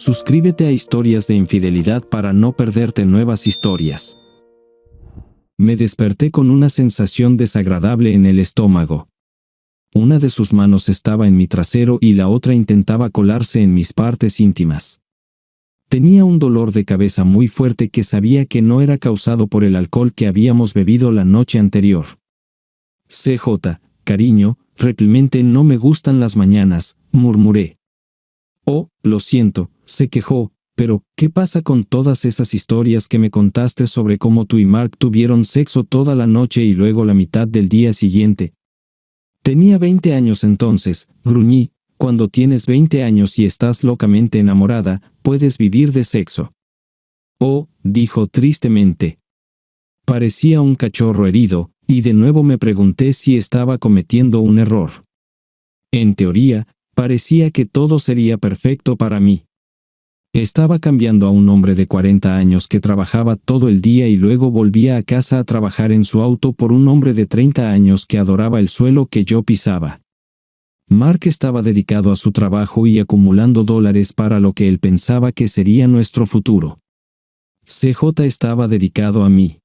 Suscríbete a Historias de Infidelidad para no perderte nuevas historias. Me desperté con una sensación desagradable en el estómago. Una de sus manos estaba en mi trasero y la otra intentaba colarse en mis partes íntimas. Tenía un dolor de cabeza muy fuerte que sabía que no era causado por el alcohol que habíamos bebido la noche anterior. CJ, cariño, realmente no me gustan las mañanas, murmuré. Oh, lo siento, se quejó, pero ¿qué pasa con todas esas historias que me contaste sobre cómo tú y Mark tuvieron sexo toda la noche y luego la mitad del día siguiente? Tenía 20 años entonces, gruñí. Cuando tienes 20 años y estás locamente enamorada, puedes vivir de sexo. Oh, dijo tristemente. Parecía un cachorro herido, y de nuevo me pregunté si estaba cometiendo un error. En teoría, parecía que todo sería perfecto para mí. Estaba cambiando a un hombre de 40 años que trabajaba todo el día y luego volvía a casa a trabajar en su auto por un hombre de 30 años que adoraba el suelo que yo pisaba. Mark estaba dedicado a su trabajo y acumulando dólares para lo que él pensaba que sería nuestro futuro. CJ estaba dedicado a mí.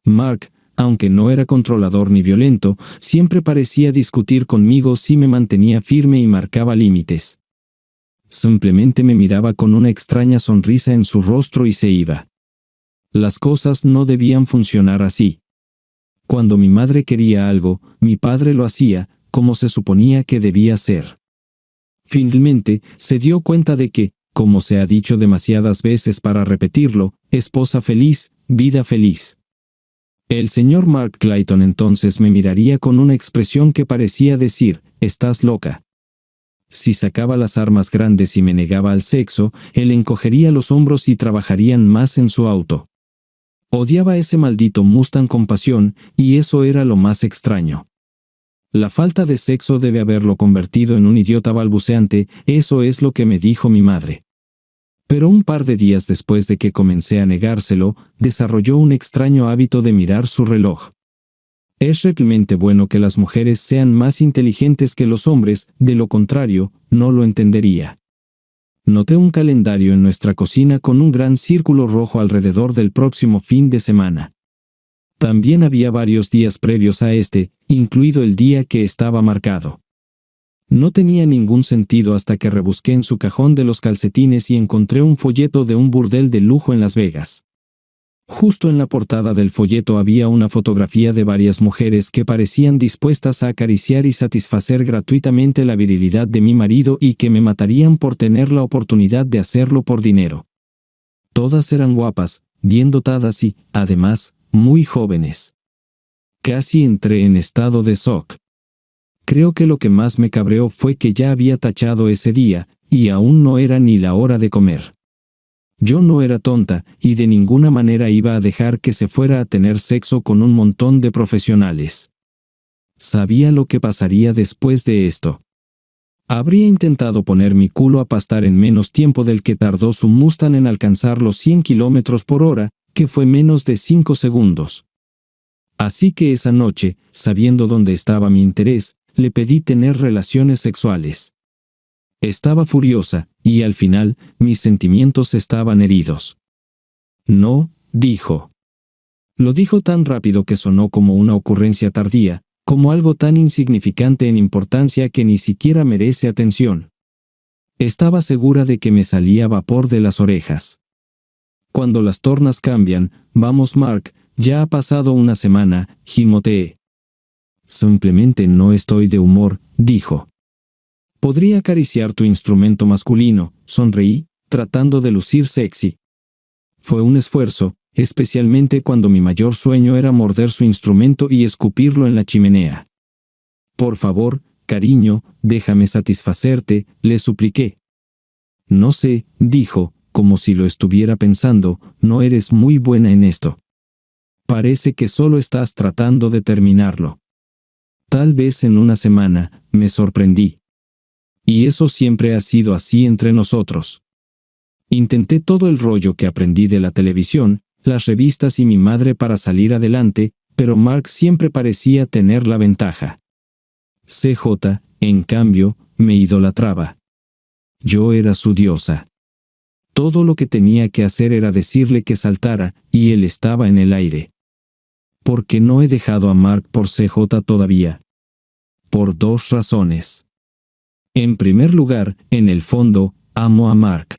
Mark, aunque no era controlador ni violento, siempre parecía discutir conmigo si me mantenía firme y marcaba límites. Simplemente me miraba con una extraña sonrisa en su rostro y se iba. Las cosas no debían funcionar así. Cuando mi madre quería algo, mi padre lo hacía, como se suponía que debía ser. Finalmente, se dio cuenta de que, como se ha dicho demasiadas veces para repetirlo, esposa feliz, vida feliz. El señor Mark Clayton entonces me miraría con una expresión que parecía decir, «Estás loca». Si sacaba las armas grandes y me negaba al sexo, él encogería los hombros y trabajarían más en su auto. Odiaba ese maldito Mustang con pasión, y eso era lo más extraño. La falta de sexo debe haberlo convertido en un idiota balbuceante, eso es lo que me dijo mi madre. Pero un par de días después de que comencé a negárselo, desarrolló un extraño hábito de mirar su reloj. Es realmente bueno que las mujeres sean más inteligentes que los hombres, de lo contrario, no lo entendería. Noté un calendario en nuestra cocina con un gran círculo rojo alrededor del próximo fin de semana. También había varios días previos a este, incluido el día que estaba marcado. No tenía ningún sentido hasta que rebusqué en su cajón de los calcetines y encontré un folleto de un burdel de lujo en Las Vegas. Justo en la portada del folleto había una fotografía de varias mujeres que parecían dispuestas a acariciar y satisfacer gratuitamente la virilidad de mi marido y que me matarían por tener la oportunidad de hacerlo por dinero. Todas eran guapas, bien dotadas y, además, muy jóvenes. Casi entré en estado de shock. Creo que lo que más me cabreó fue que ya había tachado ese día, y aún no era ni la hora de comer. Yo no era tonta, y de ninguna manera iba a dejar que se fuera a tener sexo con un montón de profesionales. Sabía lo que pasaría después de esto. Habría intentado poner mi culo a pastar en menos tiempo del que tardó su Mustang en alcanzar los 100 kilómetros por hora, que fue menos de 5 segundos. Así que esa noche, sabiendo dónde estaba mi interés, le pedí tener relaciones sexuales. Estaba furiosa, y al final, mis sentimientos estaban heridos. No, dijo. Lo dijo tan rápido que sonó como una ocurrencia tardía, como algo tan insignificante en importancia que ni siquiera merece atención. Estaba segura de que me salía vapor de las orejas. Cuando las tornas cambian, vamos Mark, ya ha pasado una semana, gimoteé. Simplemente no estoy de humor, dijo. Podría acariciar tu instrumento masculino, sonreí, tratando de lucir sexy. Fue un esfuerzo, especialmente cuando mi mayor sueño era morder su instrumento y escupirlo en la chimenea. Por favor, cariño, déjame satisfacerte, le supliqué. No sé, dijo, como si lo estuviera pensando, no eres muy buena en esto. Parece que solo estás tratando de terminarlo. Tal vez en una semana, me sorprendí. Y eso siempre ha sido así entre nosotros. Intenté todo el rollo que aprendí de la televisión, las revistas y mi madre para salir adelante, pero Mark siempre parecía tener la ventaja. CJ, en cambio, me idolatraba. Yo era su diosa. Todo lo que tenía que hacer era decirle que saltara, y él estaba en el aire. ¿Por qué no he dejado a Mark por CJ todavía? Por 2 razones. En primer lugar, en el fondo, amo a Mark.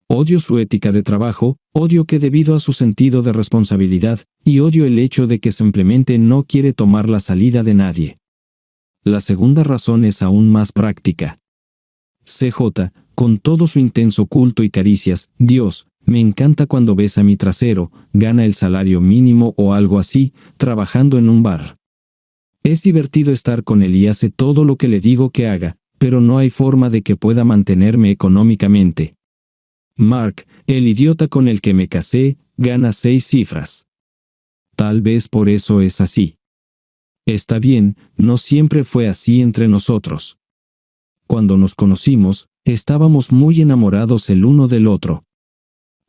Odio su ética de trabajo, odio que debido a su sentido de responsabilidad, y odio el hecho de que simplemente no quiere tomar la salida de nadie. La segunda razón es aún más práctica. CJ, con todo su intenso culto y caricias, Dios, me encanta cuando besa mi trasero, gana el salario mínimo o algo así, trabajando en un bar. Es divertido estar con él y hace todo lo que le digo que haga, pero no hay forma de que pueda mantenerme económicamente. Mark, el idiota con el que me casé, gana 6 cifras. Tal vez por eso es así. Está bien, no siempre fue así entre nosotros. Cuando nos conocimos, estábamos muy enamorados el uno del otro.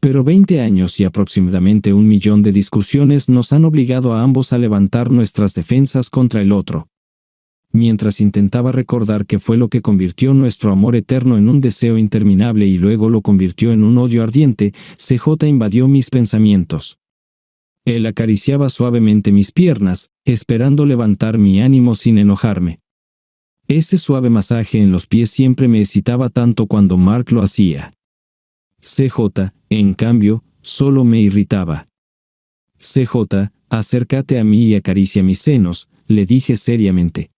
Pero 20 años y aproximadamente 1 millón de discusiones nos han obligado a ambos a levantar nuestras defensas contra el otro. Mientras intentaba recordar qué fue lo que convirtió nuestro amor eterno en un deseo interminable y luego lo convirtió en un odio ardiente, CJ invadió mis pensamientos. Él acariciaba suavemente mis piernas, esperando levantar mi ánimo sin enojarme. Ese suave masaje en los pies siempre me excitaba tanto cuando Mark lo hacía. CJ, en cambio, solo me irritaba. CJ, acércate a mí y acaricia mis senos, le dije seriamente.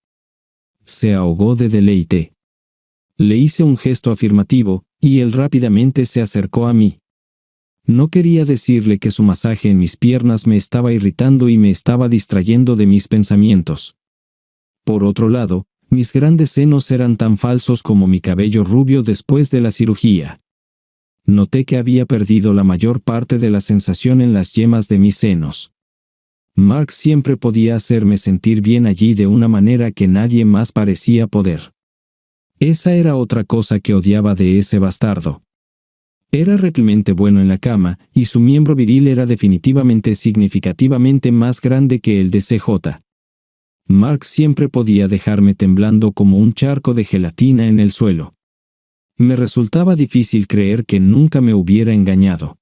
Se ahogó de deleite. Le hice un gesto afirmativo, y él rápidamente se acercó a mí. No quería decirle que su masaje en mis piernas me estaba irritando y me estaba distrayendo de mis pensamientos. Por otro lado, mis grandes senos eran tan falsos como mi cabello rubio después de la cirugía. Noté que había perdido la mayor parte de la sensación en las yemas de mis senos. Mark siempre podía hacerme sentir bien allí de una manera que nadie más parecía poder. Esa era otra cosa que odiaba de ese bastardo. Era realmente bueno en la cama, y su miembro viril era definitivamente significativamente más grande que el de CJ. Mark siempre podía dejarme temblando como un charco de gelatina en el suelo. Me resultaba difícil creer que nunca me hubiera engañado.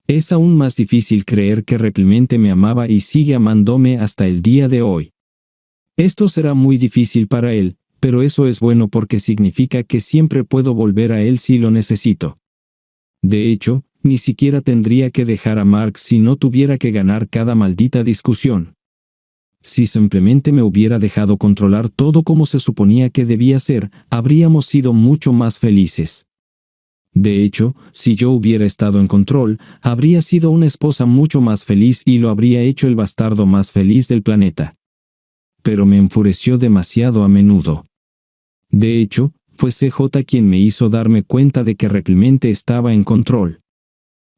Es aún más difícil creer que realmente me amaba y sigue amándome hasta el día de hoy. Esto será muy difícil para él, pero eso es bueno porque significa que siempre puedo volver a él si lo necesito. De hecho, ni siquiera tendría que dejar a Mark si no tuviera que ganar cada maldita discusión. Si simplemente me hubiera dejado controlar todo como se suponía que debía ser, habríamos sido mucho más felices. De hecho, si yo hubiera estado en control, habría sido una esposa mucho más feliz y lo habría hecho el bastardo más feliz del planeta. Pero me enfureció demasiado a menudo. De hecho, fue CJ quien me hizo darme cuenta de que realmente estaba en control.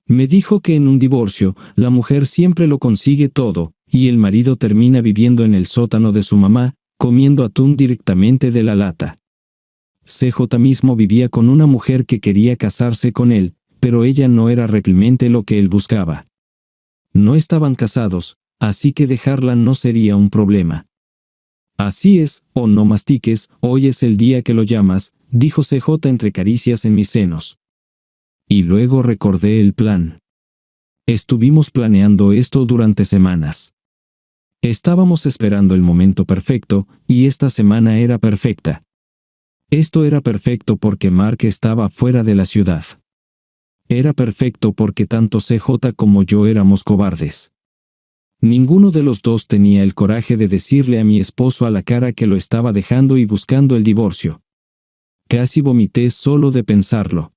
Me dijo que en un divorcio, la mujer siempre lo consigue todo, y el marido termina viviendo en el sótano de su mamá, comiendo atún directamente de la lata. CJ mismo vivía con una mujer que quería casarse con él, pero ella no era realmente lo que él buscaba. No estaban casados, así que dejarla no sería un problema. Así es, o no mastiques, hoy es el día que lo llamas, dijo CJ entre caricias en mis senos. Y luego recordé el plan. Estuvimos planeando esto durante semanas. Estábamos esperando el momento perfecto, y esta semana era perfecta. Esto era perfecto porque Mark estaba fuera de la ciudad. Era perfecto porque tanto CJ como yo éramos cobardes. Ninguno de los dos tenía el coraje de decirle a mi esposo a la cara que lo estaba dejando y buscando el divorcio. Casi vomité solo de pensarlo.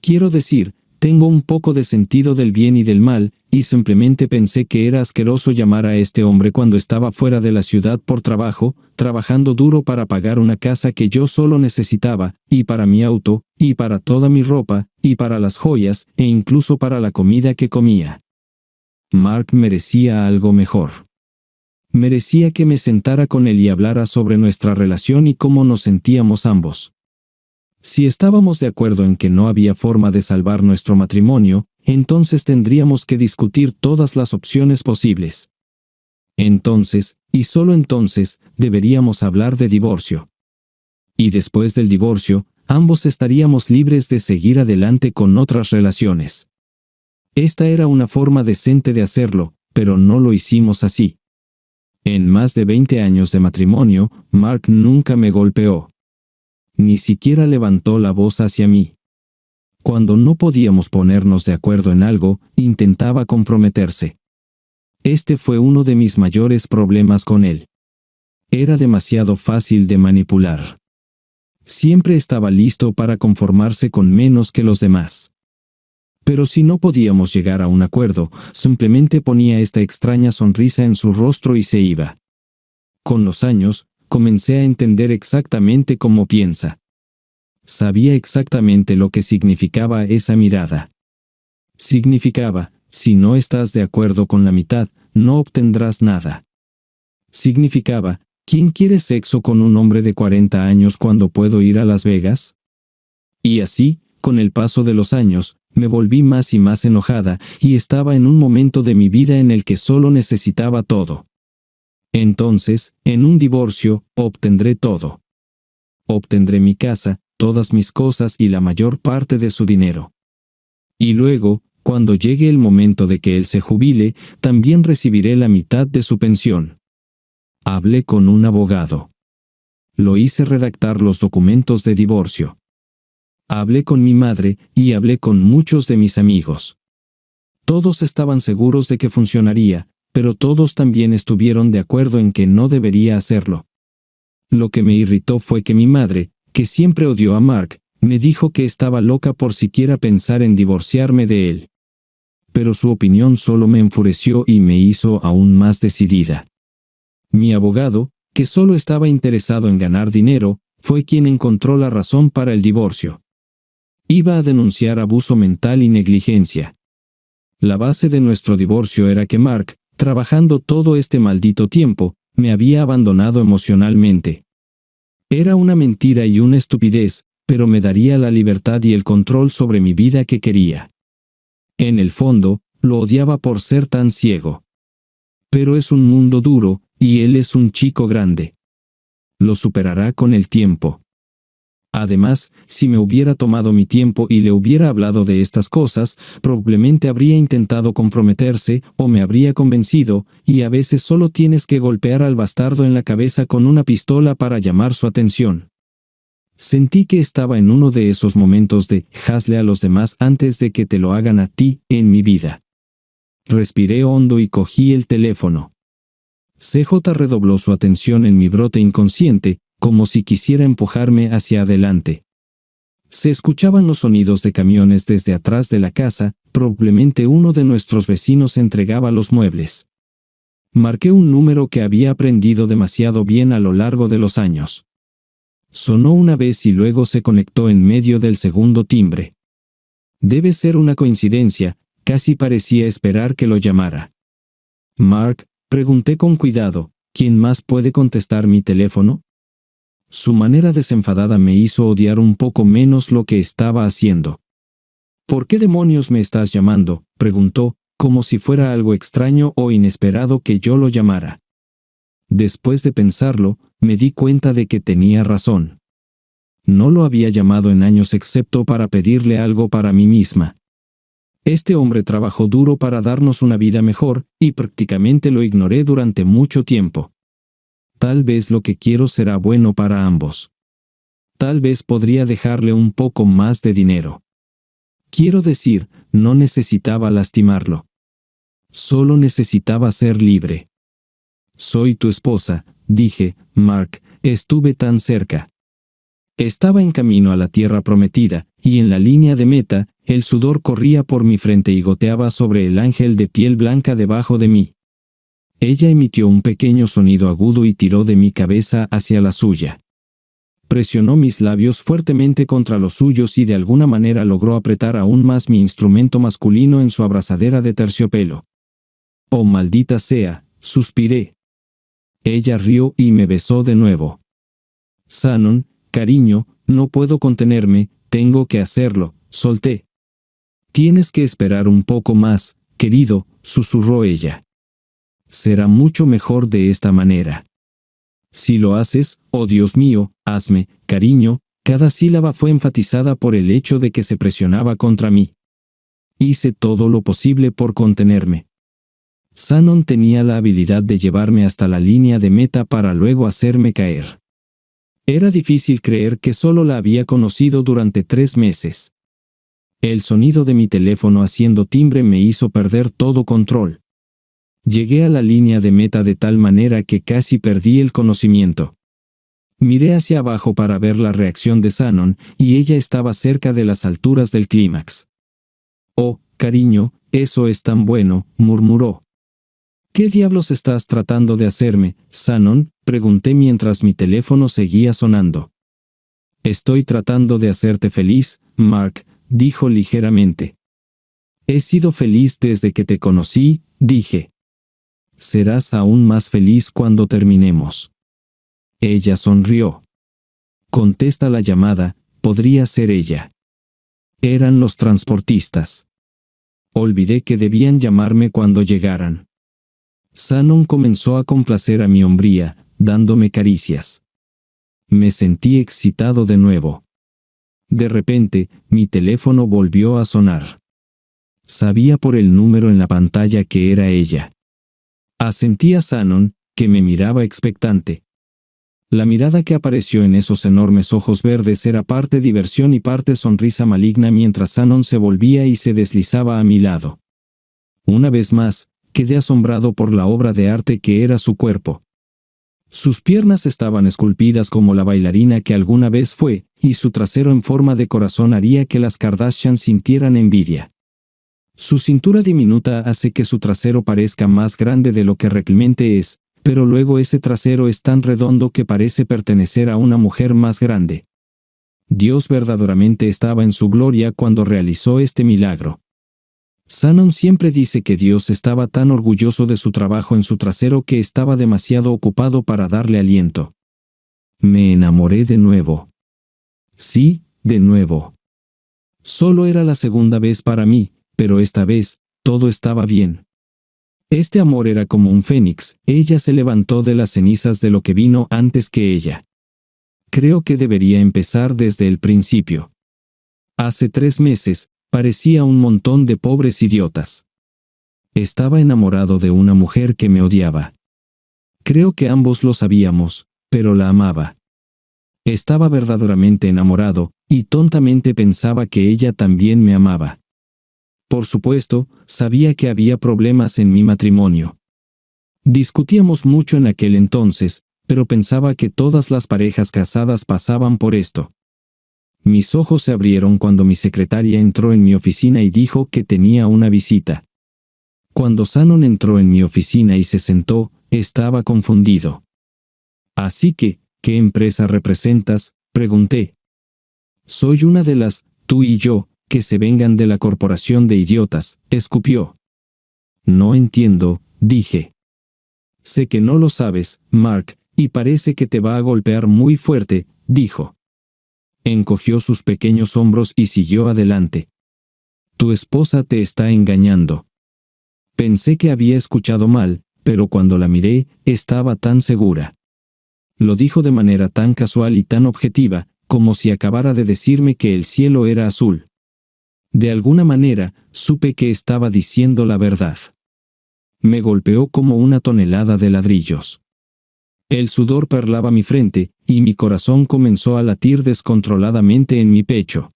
Quiero decir, tengo un poco de sentido del bien y del mal, y simplemente pensé que era asqueroso llamar a este hombre cuando estaba fuera de la ciudad por trabajo, trabajando duro para pagar una casa que yo solo necesitaba, y para mi auto, y para toda mi ropa, y para las joyas, e incluso para la comida que comía. Mark merecía algo mejor. Merecía que me sentara con él y hablara sobre nuestra relación y cómo nos sentíamos ambos. Si estábamos de acuerdo en que no había forma de salvar nuestro matrimonio, entonces tendríamos que discutir todas las opciones posibles. Entonces, y solo entonces, deberíamos hablar de divorcio. Y después del divorcio, ambos estaríamos libres de seguir adelante con otras relaciones. Esta era una forma decente de hacerlo, pero no lo hicimos así. En más de 20 años de matrimonio, Mark nunca me golpeó. Ni siquiera levantó la voz hacia mí. Cuando no podíamos ponernos de acuerdo en algo, intentaba comprometerse. Este fue uno de mis mayores problemas con él. Era demasiado fácil de manipular. Siempre estaba listo para conformarse con menos que los demás. Pero si no podíamos llegar a un acuerdo, simplemente ponía esta extraña sonrisa en su rostro y se iba. Con los años, comencé a entender exactamente cómo piensa. Sabía exactamente lo que significaba esa mirada. Significaba, si no estás de acuerdo con la mitad, no obtendrás nada. Significaba, ¿quién quiere sexo con un hombre de 40 años cuando puedo ir a Las Vegas? Y así, con el paso de los años, me volví más y más enojada y estaba en un momento de mi vida en el que solo necesitaba todo. Entonces, en un divorcio, obtendré todo. Obtendré mi casa, todas mis cosas y la mayor parte de su dinero. Y luego, cuando llegue el momento de que él se jubile, también recibiré la mitad de su pensión. Hablé con un abogado. Lo hice redactar los documentos de divorcio. Hablé con mi madre y hablé con muchos de mis amigos. Todos estaban seguros de que funcionaría, pero todos también estuvieron de acuerdo en que no debería hacerlo. Lo que me irritó fue que mi madre, que siempre odió a Mark, me dijo que estaba loca por siquiera pensar en divorciarme de él. Pero su opinión solo me enfureció y me hizo aún más decidida. Mi abogado, que solo estaba interesado en ganar dinero, fue quien encontró la razón para el divorcio. Iba a denunciar abuso mental y negligencia. La base de nuestro divorcio era que Mark, trabajando todo este maldito tiempo, me había abandonado emocionalmente. Era una mentira y una estupidez, pero me daría la libertad y el control sobre mi vida que quería. En el fondo, lo odiaba por ser tan ciego. Pero es un mundo duro, y él es un chico grande. Lo superará con el tiempo. Además, si me hubiera tomado mi tiempo y le hubiera hablado de estas cosas, probablemente habría intentado comprometerse o me habría convencido, y a veces solo tienes que golpear al bastardo en la cabeza con una pistola para llamar su atención. Sentí que estaba en uno de esos momentos de hazle a los demás antes de que te lo hagan a ti en mi vida. Respiré hondo y cogí el teléfono. CJ redobló su atención en mi brote inconsciente, como si quisiera empujarme hacia adelante. Se escuchaban los sonidos de camiones desde atrás de la casa, probablemente uno de nuestros vecinos entregaba los muebles. Marqué un número que había aprendido demasiado bien a lo largo de los años. Sonó una vez y luego se conectó en medio del segundo timbre. Debe ser una coincidencia, casi parecía esperar que lo llamara. Mark, pregunté con cuidado, ¿quién más puede contestar mi teléfono? Su manera desenfadada me hizo odiar un poco menos lo que estaba haciendo. ¿Por qué demonios me estás llamando?, preguntó, como si fuera algo extraño o inesperado que yo lo llamara. Después de pensarlo, me di cuenta de que tenía razón. No lo había llamado en años excepto para pedirle algo para mí misma. Este hombre trabajó duro para darnos una vida mejor, y prácticamente lo ignoré durante mucho tiempo. Tal vez lo que quiero será bueno para ambos. Tal vez podría dejarle un poco más de dinero. Quiero decir, no necesitaba lastimarlo. Solo necesitaba ser libre. Soy tu esposa, dije, Mark, estuve tan cerca. Estaba en camino a la tierra prometida, y en la línea de meta, el sudor corría por mi frente y goteaba sobre el ángel de piel blanca debajo de mí. Ella emitió un pequeño sonido agudo y tiró de mi cabeza hacia la suya. Presionó mis labios fuertemente contra los suyos y de alguna manera logró apretar aún más mi instrumento masculino en su abrazadera de terciopelo. «Oh, maldita sea», suspiré. Ella rió y me besó de nuevo. «Shannon, cariño, no puedo contenerme, tengo que hacerlo», solté. «Tienes que esperar un poco más, querido», susurró ella. «Será mucho mejor de esta manera. Si lo haces, oh Dios mío, hazme, cariño, Cada sílaba fue enfatizada por el hecho de que se presionaba contra mí. Hice todo lo posible por contenerme. Shannon tenía la habilidad de llevarme hasta la línea de meta para luego hacerme caer. Era difícil creer que solo la había conocido durante 3 meses. El sonido de mi teléfono haciendo timbre me hizo perder todo control. Llegué a la línea de meta de tal manera que casi perdí el conocimiento. Miré hacia abajo para ver la reacción de Shannon, y ella estaba cerca de las alturas del clímax. «Oh, cariño, eso es tan bueno», murmuró. «¿Qué diablos estás tratando de hacerme, Shannon?», pregunté mientras mi teléfono seguía sonando. «Estoy tratando de hacerte feliz, Mark», dijo ligeramente. «He sido feliz desde que te conocí», dije. «Serás aún más feliz cuando terminemos». Ella sonrió. «Contesta la llamada», podría ser ella. Eran los transportistas. Olvidé que debían llamarme cuando llegaran. Shannon comenzó a complacer a mi hombría, dándome caricias. Me sentí excitado de nuevo. De repente, mi teléfono volvió a sonar. Sabía por el número en la pantalla que era ella. Asentí a Shannon, que me miraba expectante. La mirada que apareció en esos enormes ojos verdes era parte diversión y parte sonrisa maligna mientras Shannon se volvía y se deslizaba a mi lado. Una vez más, quedé asombrado por la obra de arte que era su cuerpo. Sus piernas estaban esculpidas como la bailarina que alguna vez fue, y su trasero en forma de corazón haría que las Kardashian sintieran envidia. Su cintura diminuta hace que su trasero parezca más grande de lo que realmente es, pero luego ese trasero es tan redondo que parece pertenecer a una mujer más grande. Dios verdaderamente estaba en su gloria cuando realizó este milagro. Shannon siempre dice que Dios estaba tan orgulloso de su trabajo en su trasero que estaba demasiado ocupado para darle aliento. Me enamoré de nuevo. Sí, de nuevo. Solo era la segunda vez para mí, pero esta vez, todo estaba bien. Este amor era como un fénix, ella se levantó de las cenizas de lo que vino antes que ella. Creo que debería empezar desde el principio. Hace 3 meses, parecía un montón de pobres idiotas. Estaba enamorado de una mujer que me odiaba. Creo que ambos lo sabíamos, pero la amaba. Estaba verdaderamente enamorado, y tontamente pensaba que ella también me amaba. Por supuesto, sabía que había problemas en mi matrimonio. Discutíamos mucho en aquel entonces, pero pensaba que todas las parejas casadas pasaban por esto. Mis ojos se abrieron cuando mi secretaria entró en mi oficina y dijo que tenía una visita. Cuando Shannon entró en mi oficina y se sentó, estaba confundido. «Así que, ¿qué empresa representas?», pregunté. «Soy una de las, tú y yo, que se vengan de la corporación de idiotas», escupió. «No entiendo», dije. «Sé que no lo sabes, Mark, y parece que te va a golpear muy fuerte», dijo. Encogió sus pequeños hombros y siguió adelante. «Tu esposa te está engañando». Pensé que había escuchado mal, pero cuando la miré, estaba tan segura. Lo dijo de manera tan casual y tan objetiva, como si acabara de decirme que el cielo era azul. De alguna manera, supe que estaba diciendo la verdad. Me golpeó como una tonelada de ladrillos. El sudor perlaba mi frente, y mi corazón comenzó a latir descontroladamente en mi pecho.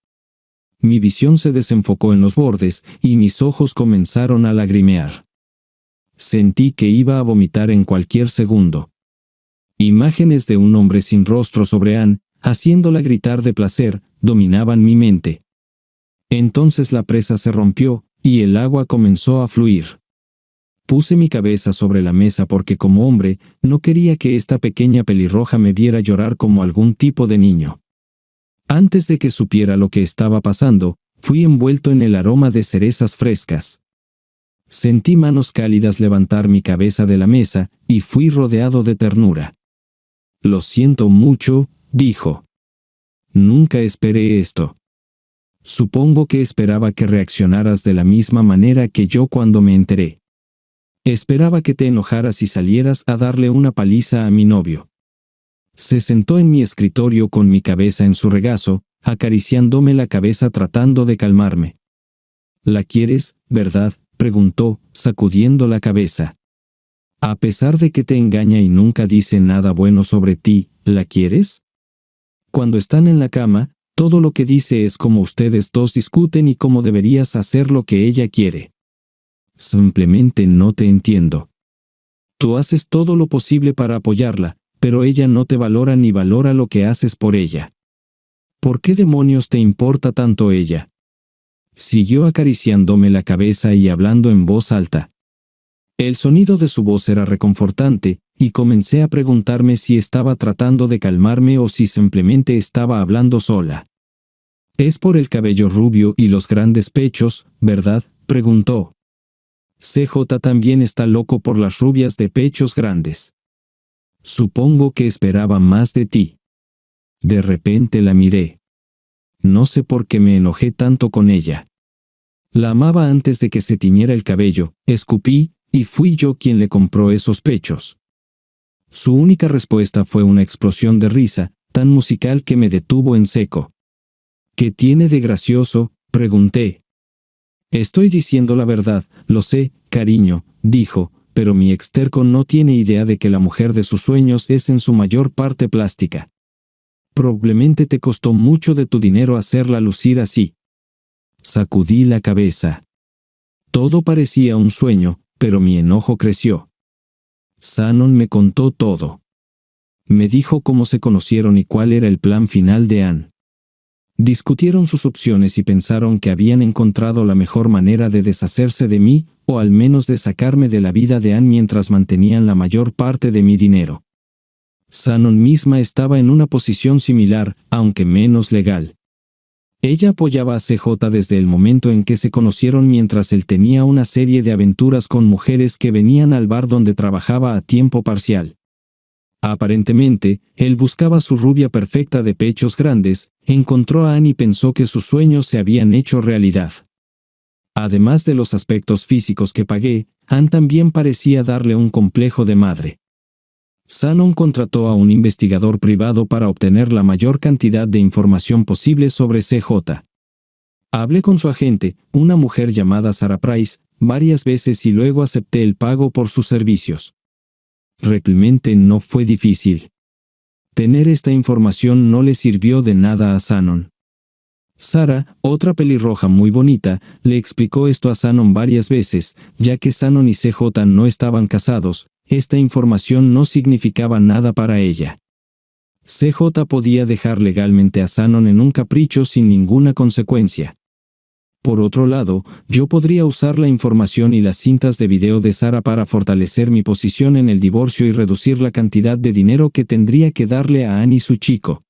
Mi visión se desenfocó en los bordes, y mis ojos comenzaron a lagrimear. Sentí que iba a vomitar en cualquier segundo. Imágenes de un hombre sin rostro sobre Anne, haciéndola gritar de placer, dominaban mi mente. Entonces la presa se rompió, y el agua comenzó a fluir. Puse mi cabeza sobre la mesa porque como hombre, no quería que esta pequeña pelirroja me viera llorar como algún tipo de niño. Antes de que supiera lo que estaba pasando, fui envuelto en el aroma de cerezas frescas. Sentí manos cálidas levantar mi cabeza de la mesa, y fui rodeado de ternura. «Lo siento mucho», dijo. «Nunca esperé esto. Supongo que esperaba que reaccionaras de la misma manera que yo cuando me enteré. Esperaba que te enojaras y salieras a darle una paliza a mi novio». Se sentó en mi escritorio con mi cabeza en su regazo, acariciándome la cabeza tratando de calmarme. ¿La quieres, verdad?, preguntó, sacudiendo la cabeza. A pesar de que te engaña y nunca dice nada bueno sobre ti, ¿la quieres? Cuando están en la cama, todo lo que dice es cómo ustedes dos discuten y cómo deberías hacer lo que ella quiere. Simplemente no te entiendo. Tú haces todo lo posible para apoyarla, pero ella no te valora ni valora lo que haces por ella. ¿Por qué demonios te importa tanto ella? Siguió acariciándome la cabeza y hablando en voz alta. El sonido de su voz era reconfortante, y comencé a preguntarme si estaba tratando de calmarme o si simplemente estaba hablando sola. «Es por el cabello rubio y los grandes pechos, ¿verdad?», preguntó. CJ también está loco por las rubias de pechos grandes. Supongo que esperaba más de ti. De repente la miré. No sé por qué me enojé tanto con ella. La amaba antes de que se tiñera el cabello, escupí, y fui yo quien le compró esos pechos. Su única respuesta fue una explosión de risa, tan musical que me detuvo en seco. ¿Qué tiene de gracioso?, pregunté. Estoy diciendo la verdad, lo sé, cariño, dijo, pero mi exterco no tiene idea de que la mujer de sus sueños es en su mayor parte plástica. Probablemente te costó mucho de tu dinero hacerla lucir así. Sacudí la cabeza. Todo parecía un sueño, pero mi enojo creció. Shannon me contó todo. Me dijo cómo se conocieron y cuál era el plan final de Anne. Discutieron sus opciones y pensaron que habían encontrado la mejor manera de deshacerse de mí, o al menos de sacarme de la vida de Anne mientras mantenían la mayor parte de mi dinero. Shannon misma estaba en una posición similar, aunque menos legal. Ella apoyaba a CJ desde el momento en que se conocieron mientras él tenía una serie de aventuras con mujeres que venían al bar donde trabajaba a tiempo parcial. Aparentemente, él buscaba su rubia perfecta de pechos grandes, encontró a Anne y pensó que sus sueños se habían hecho realidad. Además de los aspectos físicos que pagué, Anne también parecía darle un complejo de madre. Shannon contrató a un investigador privado para obtener la mayor cantidad de información posible sobre CJ. Hablé con su agente, una mujer llamada Sarah Price, varias veces y luego acepté el pago por sus servicios. Realmente no fue difícil. Tener esta información no le sirvió de nada a Shannon. Sarah, otra pelirroja muy bonita, le explicó esto a Shannon varias veces, ya que Shannon y CJ no estaban casados. Esta información no significaba nada para ella. CJ podía dejar legalmente a Shannon en un capricho sin ninguna consecuencia. Por otro lado, yo podría usar la información y las cintas de video de Sarah para fortalecer mi posición en el divorcio y reducir la cantidad de dinero que tendría que darle a Anne y su chico.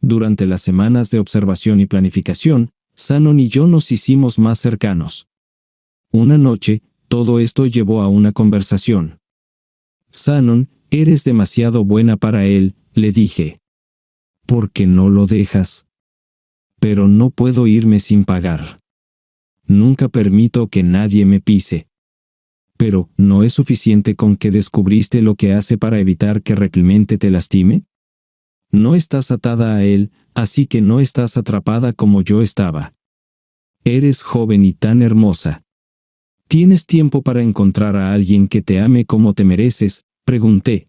Durante las semanas de observación y planificación, Shannon y yo nos hicimos más cercanos. Una noche, todo esto llevó a una conversación. Shannon, eres demasiado buena para él, le dije. ¿Por qué no lo dejas? Pero no puedo irme sin pagar. Nunca permito que nadie me pise. Pero, ¿no es suficiente con que descubriste lo que hace para evitar que realmente te lastime? No estás atada a él, así que no estás atrapada como yo estaba. Eres joven y tan hermosa. ¿Tienes tiempo para encontrar a alguien que te ame como te mereces?, pregunté.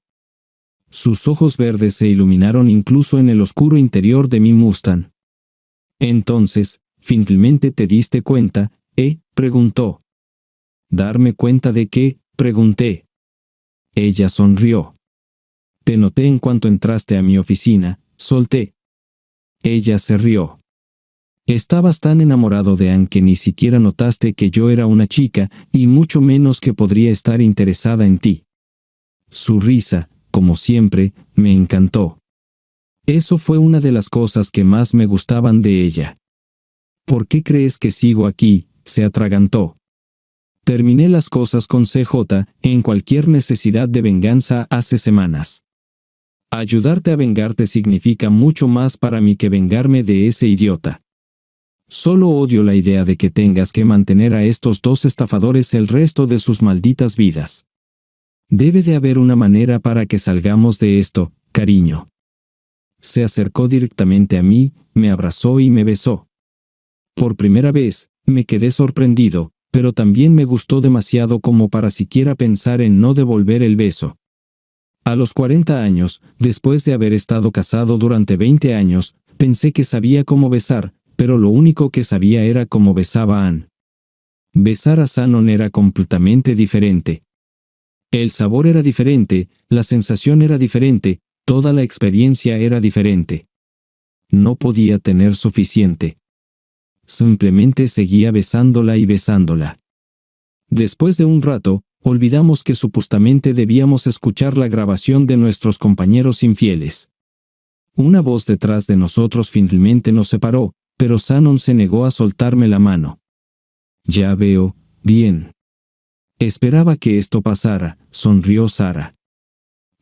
Sus ojos verdes se iluminaron incluso en el oscuro interior de mi Mustang. Entonces, ¿finalmente te diste cuenta, preguntó. ¿Darme cuenta de qué?, pregunté. Ella sonrió. Te noté en cuanto entraste a mi oficina, solté. Ella se rió. Estabas tan enamorado de Anne que ni siquiera notaste que yo era una chica, y mucho menos que podría estar interesada en ti. Su risa, como siempre, me encantó. Eso fue una de las cosas que más me gustaban de ella. ¿Por qué crees que sigo aquí?, se atragantó. Terminé las cosas con CJ, en cualquier necesidad de venganza hace semanas. Ayudarte a vengarte significa mucho más para mí que vengarme de ese idiota. Solo odio la idea de que tengas que mantener a estos dos estafadores el resto de sus malditas vidas. Debe de haber una manera para que salgamos de esto, cariño. Se acercó directamente a mí, me abrazó y me besó. Por primera vez, me quedé sorprendido, pero también me gustó demasiado como para siquiera pensar en no devolver el beso. A los 40 años, después de haber estado casado durante 20 años, pensé que sabía cómo besar, pero lo único que sabía era cómo besaba a Ann. Besar a Shannon era completamente diferente. El sabor era diferente, la sensación era diferente, toda la experiencia era diferente. No podía tener suficiente. Simplemente seguía besándola y besándola. Después de un rato, olvidamos que supuestamente debíamos escuchar la grabación de nuestros compañeros infieles. Una voz detrás de nosotros finalmente nos separó, pero Shannon se negó a soltarme la mano. Ya veo, bien. Esperaba que esto pasara, sonrió Sarah.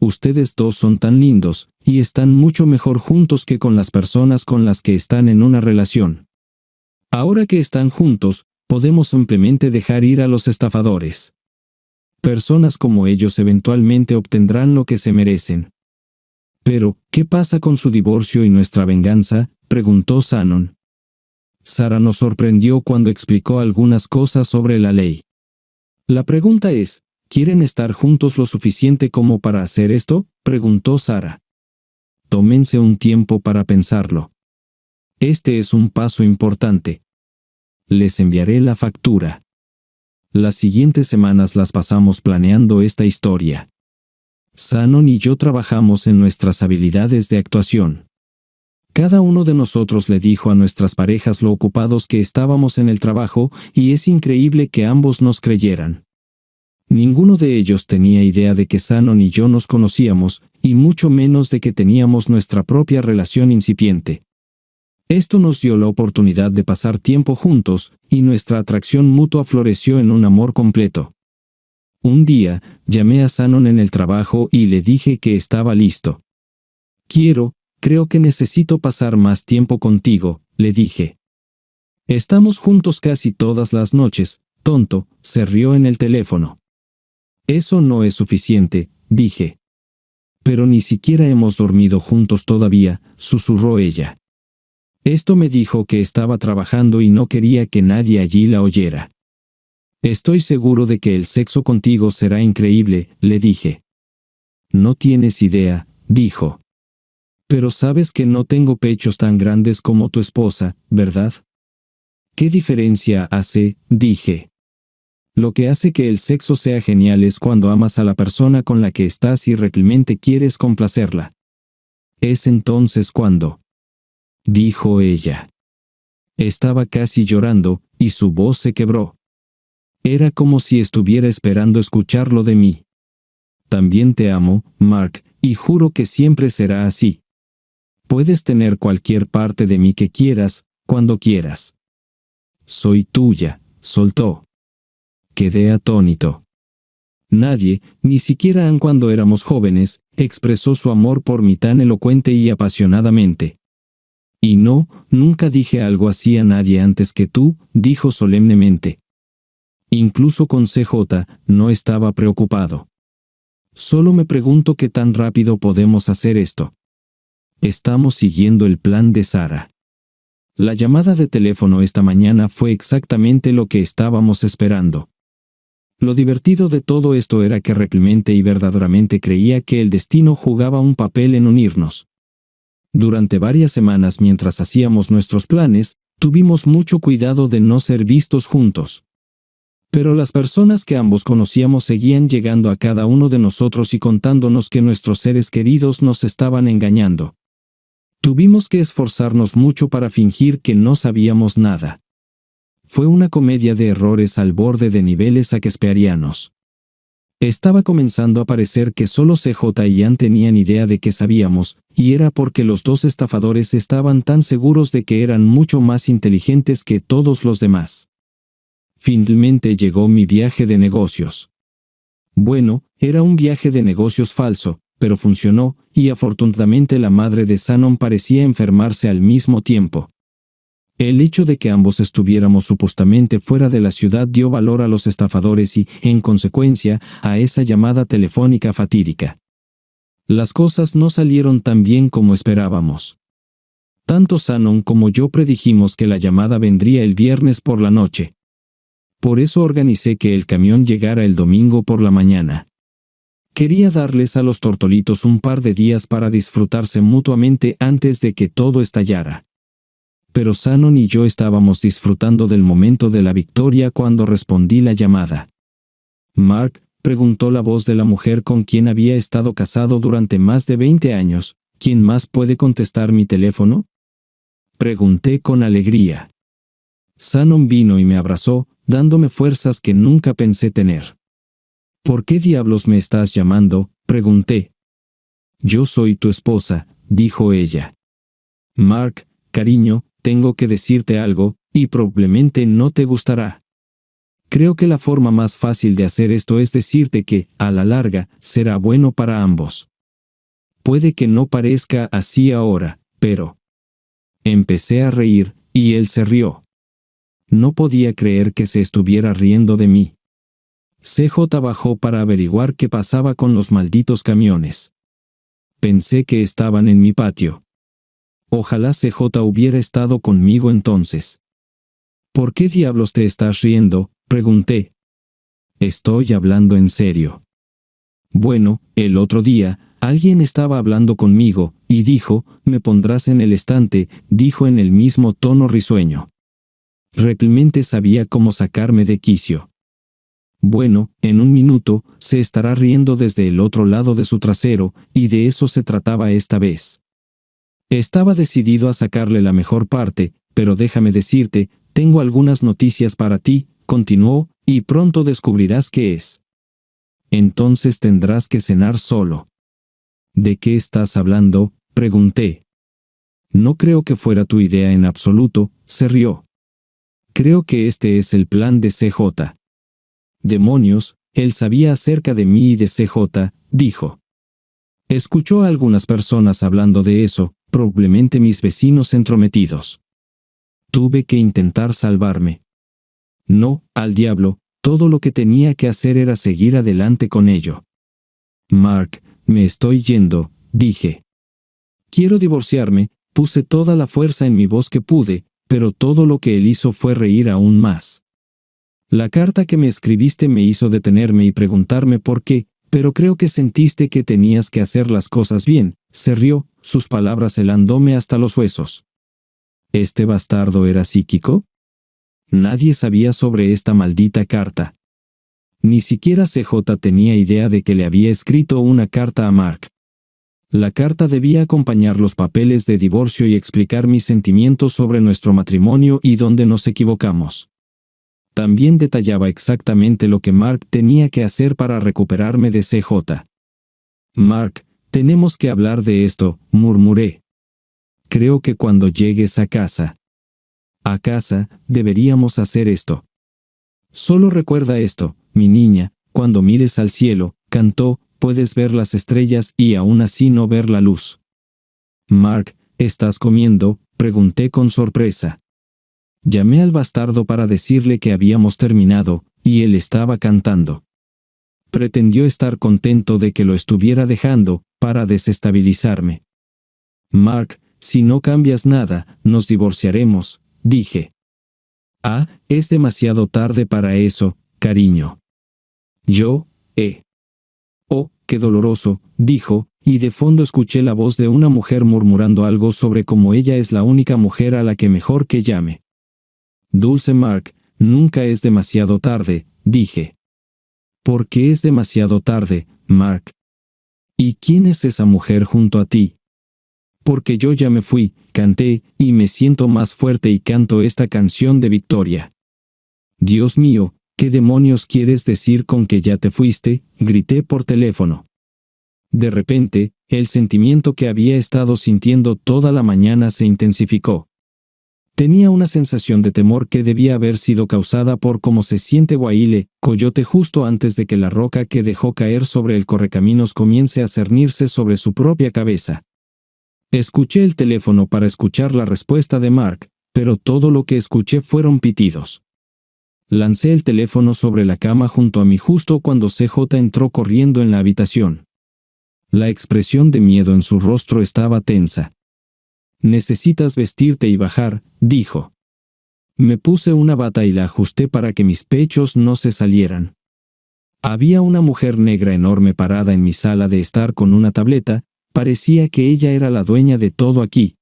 Ustedes dos son tan lindos, y están mucho mejor juntos que con las personas con las que están en una relación. Ahora que están juntos, podemos simplemente dejar ir a los estafadores. Personas como ellos eventualmente obtendrán lo que se merecen. Pero, ¿qué pasa con su divorcio y nuestra venganza?, preguntó Shannon. Sarah nos sorprendió cuando explicó algunas cosas sobre la ley. La pregunta es, ¿quieren estar juntos lo suficiente como para hacer esto?, preguntó Sarah. Tómense un tiempo para pensarlo. Este es un paso importante. Les enviaré la factura. Las siguientes semanas las pasamos planeando esta historia. Shannon y yo trabajamos en nuestras habilidades de actuación. Cada uno de nosotros le dijo a nuestras parejas lo ocupados que estábamos en el trabajo, y es increíble que ambos nos creyeran. Ninguno de ellos tenía idea de que Shannon y yo nos conocíamos, y mucho menos de que teníamos nuestra propia relación incipiente. Esto nos dio la oportunidad de pasar tiempo juntos, y nuestra atracción mutua floreció en un amor completo. Un día, llamé a Shannon en el trabajo y le dije que estaba listo. Creo que necesito pasar más tiempo contigo, le dije. Estamos juntos casi todas las noches, tonto, se rió en el teléfono. Eso no es suficiente, dije. Pero ni siquiera hemos dormido juntos todavía, susurró ella. Esto me dijo que estaba trabajando y no quería que nadie allí la oyera. Estoy seguro de que el sexo contigo será increíble, le dije. No tienes idea, dijo. Pero sabes que no tengo pechos tan grandes como tu esposa, ¿verdad? ¿Qué diferencia hace?, dije. Lo que hace que el sexo sea genial es cuando amas a la persona con la que estás y realmente quieres complacerla. Es entonces cuando, dijo ella. Estaba casi llorando, y su voz se quebró. Era como si estuviera esperando escucharlo de mí. También te amo, Mark, y juro que siempre será así. Puedes tener cualquier parte de mí que quieras, cuando quieras. Soy tuya, soltó. Quedé atónito. Nadie, ni siquiera Ann cuando éramos jóvenes, expresó su amor por mí tan elocuente y apasionadamente. Y no, nunca dije algo así a nadie antes que tú, dijo solemnemente. Incluso con CJ, no estaba preocupado. Solo me pregunto qué tan rápido podemos hacer esto. Estamos siguiendo el plan de Sarah. La llamada de teléfono esta mañana fue exactamente lo que estábamos esperando. Lo divertido de todo esto era que realmente y verdaderamente creía que el destino jugaba un papel en unirnos. Durante varias semanas mientras hacíamos nuestros planes, tuvimos mucho cuidado de no ser vistos juntos. Pero las personas que ambos conocíamos seguían llegando a cada uno de nosotros y contándonos que nuestros seres queridos nos estaban engañando. Tuvimos que esforzarnos mucho para fingir que no sabíamos nada. Fue una comedia de errores al borde de niveles shakespearianos. Estaba comenzando a parecer que solo CJ y Ann tenían idea de que sabíamos, y era porque los dos estafadores estaban tan seguros de que eran mucho más inteligentes que todos los demás. Finalmente llegó mi viaje de negocios. Bueno, era un viaje de negocios falso, pero funcionó, y afortunadamente la madre de Shannon parecía enfermarse al mismo tiempo. El hecho de que ambos estuviéramos supuestamente fuera de la ciudad dio valor a los estafadores y, en consecuencia, a esa llamada telefónica fatídica. Las cosas no salieron tan bien como esperábamos. Tanto Shannon como yo predijimos que la llamada vendría el viernes por la noche. Por eso organicé que el camión llegara el domingo por la mañana. Quería darles a los tortolitos un par de días para disfrutarse mutuamente antes de que todo estallara. Pero Shannon y yo estábamos disfrutando del momento de la victoria cuando respondí la llamada. «Mark», preguntó la voz de la mujer con quien había estado casado durante más de 20 años, «¿quién más puede contestar mi teléfono?». Pregunté con alegría. Shannon vino y me abrazó, dándome fuerzas que nunca pensé tener. «¿Por qué diablos me estás llamando?», pregunté. «Yo soy tu esposa», dijo ella. «Mark, cariño, tengo que decirte algo, y probablemente no te gustará. Creo que la forma más fácil de hacer esto es decirte que, a la larga, será bueno para ambos. Puede que no parezca así ahora, pero...». Empecé a reír, y él se rió. No podía creer que se estuviera riendo de mí. CJ bajó para averiguar qué pasaba con los malditos camiones. Pensé que estaban en mi patio. Ojalá CJ hubiera estado conmigo entonces. «¿Por qué diablos te estás riendo?», pregunté. «Estoy hablando en serio». «Bueno, el otro día, alguien estaba hablando conmigo, y dijo, me pondrás en el estante», dijo en el mismo tono risueño. Realmente sabía cómo sacarme de quicio. Bueno, en un minuto, se estará riendo desde el otro lado de su trasero, y de eso se trataba esta vez. Estaba decidido a sacarle la mejor parte, pero déjame decirte, tengo algunas noticias para ti, continuó, y pronto descubrirás qué es. Entonces tendrás que cenar solo. ¿De qué estás hablando?, pregunté. No creo que fuera tu idea en absoluto, se rió. Creo que este es el plan de CJ. Demonios, él sabía acerca de mí y de CJ, dijo. Escuchó a algunas personas hablando de eso, probablemente mis vecinos entrometidos. Tuve que intentar salvarme. No, al diablo, todo lo que tenía que hacer era seguir adelante con ello. «Mark, me estoy yendo», dije. «Quiero divorciarme», puse toda la fuerza en mi voz que pude, pero todo lo que él hizo fue reír aún más. «La carta que me escribiste me hizo detenerme y preguntarme por qué, pero creo que sentiste que tenías que hacer las cosas bien», se rió, sus palabras helándome hasta los huesos. ¿Este bastardo era psíquico? Nadie sabía sobre esta maldita carta. Ni siquiera CJ tenía idea de que le había escrito una carta a Mark. La carta debía acompañar los papeles de divorcio y explicar mis sentimientos sobre nuestro matrimonio y dónde nos equivocamos. También detallaba exactamente lo que Mark tenía que hacer para recuperarme de CJ. «Mark, tenemos que hablar de esto», murmuré. «Creo que cuando llegues a casa, deberíamos hacer esto. Solo recuerda esto, mi niña, cuando mires al cielo», cantó, «puedes ver las estrellas y aún así no ver la luz». «Mark, ¿estás comiendo?», pregunté con sorpresa. Llamé al bastardo para decirle que habíamos terminado, y él estaba cantando. Pretendió estar contento de que lo estuviera dejando, para desestabilizarme. «Mark, si no cambias nada, nos divorciaremos», dije. «Ah, es demasiado tarde para eso, cariño». «Yo, oh, qué doloroso», dijo, y de fondo escuché la voz de una mujer murmurando algo sobre cómo ella es la única mujer a la que mejor que llame. «Dulce Mark, nunca es demasiado tarde», dije. «¿Por qué es demasiado tarde, Mark? ¿Y quién es esa mujer junto a ti?». «Porque yo ya me fui», canté, y me siento más fuerte y canto esta canción de victoria. «Dios mío, ¿qué demonios quieres decir con que ya te fuiste?», grité por teléfono. De repente, el sentimiento que había estado sintiendo toda la mañana se intensificó. Tenía una sensación de temor que debía haber sido causada por cómo se siente Wile Coyote justo antes de que la roca que dejó caer sobre el correcaminos comience a cernirse sobre su propia cabeza. Escuché el teléfono para escuchar la respuesta de Mark, pero todo lo que escuché fueron pitidos. Lancé el teléfono sobre la cama junto a mí justo cuando CJ entró corriendo en la habitación. La expresión de miedo en su rostro estaba tensa. «Necesitas vestirte y bajar», dijo. Me puse una bata y la ajusté para que mis pechos no se salieran. Había una mujer negra enorme parada en mi sala de estar con una tableta. Parecía que ella era la dueña de todo aquí.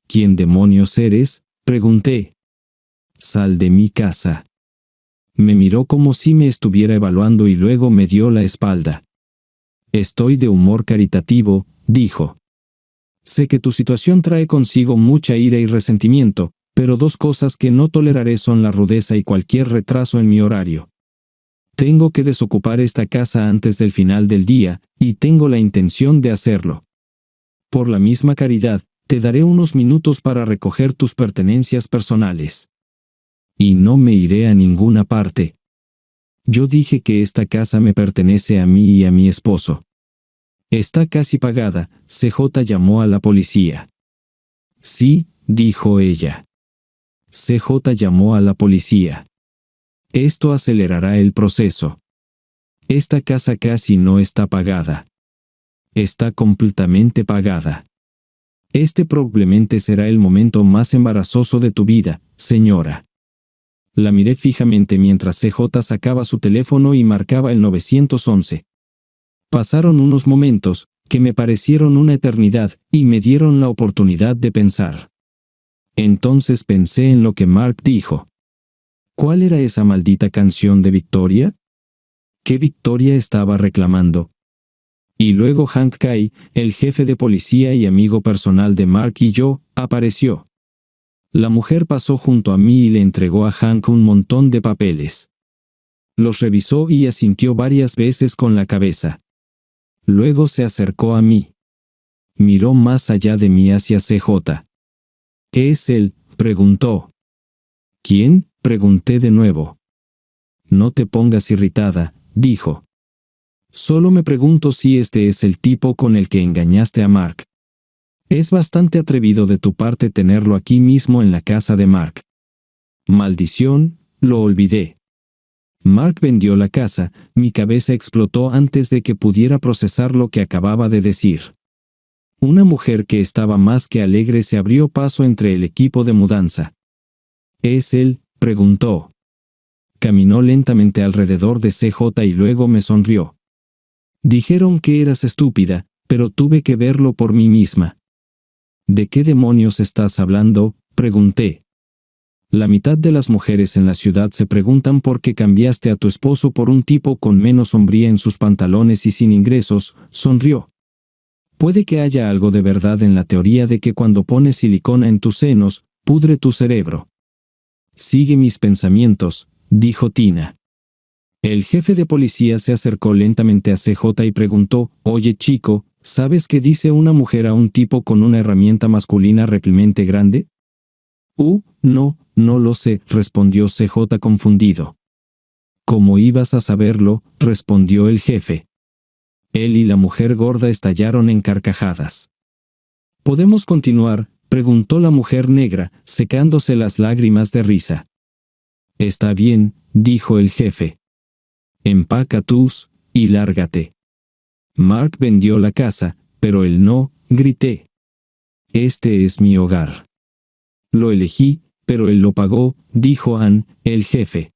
«¿Quién demonios eres?», pregunté. «Sal de mi casa». Me miró como si me estuviera evaluando y luego me dio la espalda. «Estoy de humor caritativo», dijo. «Sé que tu situación trae consigo mucha ira y resentimiento, pero dos cosas que no toleraré son la rudeza y cualquier retraso en mi horario. Tengo que desocupar esta casa antes del final del día, y tengo la intención de hacerlo. Por la misma caridad, te daré unos minutos para recoger tus pertenencias personales. Y no me iré a ninguna parte. Yo dije que esta casa me pertenece a mí y a mi esposo. Está casi pagada», CJ llamó a la policía. «Sí», dijo ella. CJ llamó a la policía. «Esto acelerará el proceso. Esta casa casi no está pagada. Está completamente pagada. Este probablemente será el momento más embarazoso de tu vida, señora». La miré fijamente mientras CJ sacaba su teléfono y marcaba el 911. Pasaron unos momentos, que me parecieron una eternidad, y me dieron la oportunidad de pensar. Entonces pensé en lo que Mark dijo. ¿Cuál era esa maldita canción de Victoria? ¿Qué Victoria estaba reclamando? Y luego Hank Kay, el jefe de policía y amigo personal de Mark y yo, apareció. La mujer pasó junto a mí y le entregó a Hank un montón de papeles. Los revisó y asintió varias veces con la cabeza. Luego se acercó a mí. Miró más allá de mí hacia CJ. «¿Es él?», preguntó. «¿Quién?», pregunté de nuevo. «No te pongas irritada», dijo. «Solo me pregunto si este es el tipo con el que engañaste a Mark. Es bastante atrevido de tu parte tenerlo aquí mismo en la casa de Mark». «Maldición, lo olvidé». Mark vendió la casa. Mi cabeza explotó antes de que pudiera procesar lo que acababa de decir. Una mujer que estaba más que alegre se abrió paso entre el equipo de mudanza. «¿Es él?», preguntó. Caminó lentamente alrededor de CJ y luego me sonrió. «Dijeron que eras estúpida, pero tuve que verlo por mí misma». «¿De qué demonios estás hablando?», pregunté. «La mitad de las mujeres en la ciudad se preguntan por qué cambiaste a tu esposo por un tipo con menos hombría en sus pantalones y sin ingresos», sonrió. «Puede que haya algo de verdad en la teoría de que cuando pones silicona en tus senos, pudre tu cerebro». «Sigue mis pensamientos», dijo Tina. El jefe de policía se acercó lentamente a CJ y preguntó: «Oye chico, ¿sabes qué dice una mujer a un tipo con una herramienta masculina realmente grande?» No lo sé», respondió CJ confundido. «¿Cómo ibas a saberlo?», respondió el jefe. Él y la mujer gorda estallaron en carcajadas. «¿Podemos continuar?», preguntó la mujer negra, secándose las lágrimas de risa. «Está bien», dijo el jefe. «Empaca tus, y lárgate». Mark vendió la casa, pero él no, grité. «Este es mi hogar. Lo elegí, pero él lo pagó», dijo Ann, el jefe.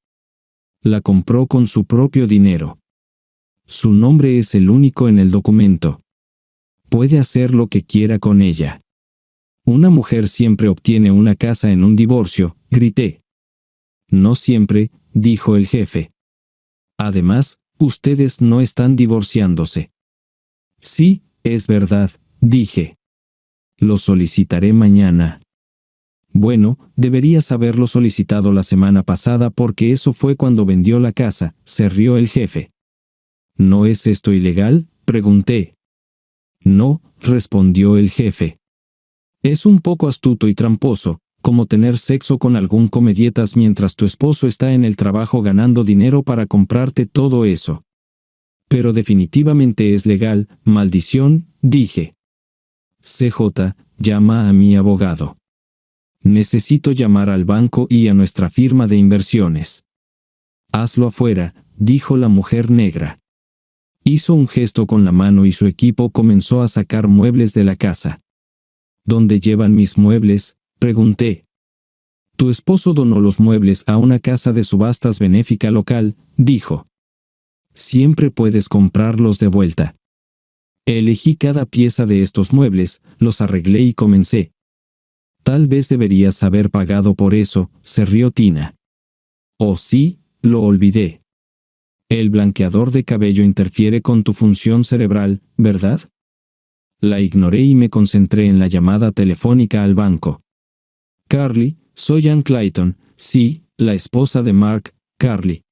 «La compró con su propio dinero. Su nombre es el único en el documento. Puede hacer lo que quiera con ella». «Una mujer siempre obtiene una casa en un divorcio», grité. «No siempre», dijo el jefe. «Además, ustedes no están divorciándose». «Sí, es verdad», dije. «Lo solicitaré mañana». «Bueno, deberías haberlo solicitado la semana pasada porque eso fue cuando vendió la casa», se rió el jefe. «¿No es esto ilegal?», pregunté. «No», respondió el jefe. «Es un poco astuto y tramposo, como tener sexo con algún comedietas mientras tu esposo está en el trabajo ganando dinero para comprarte todo eso. Pero definitivamente es legal, maldición», dije. «CJ, llama a mi abogado. Necesito llamar al banco y a nuestra firma de inversiones». «Hazlo afuera», dijo la mujer negra. Hizo un gesto con la mano y su equipo comenzó a sacar muebles de la casa. ¿Dónde llevan mis muebles?, pregunté. Tu esposo donó los muebles a una casa de subastas benéfica local, dijo. Siempre puedes comprarlos de vuelta. Elegí cada pieza de estos muebles, los arreglé y comencé. Tal vez deberías haber pagado por eso, se rió Tina. Oh sí, lo olvidé. El blanqueador de cabello interfiere con tu función cerebral, ¿verdad? La ignoré y me concentré en la llamada telefónica al banco. Carly, soy Ann Clayton, sí, la esposa de Mark, Carly.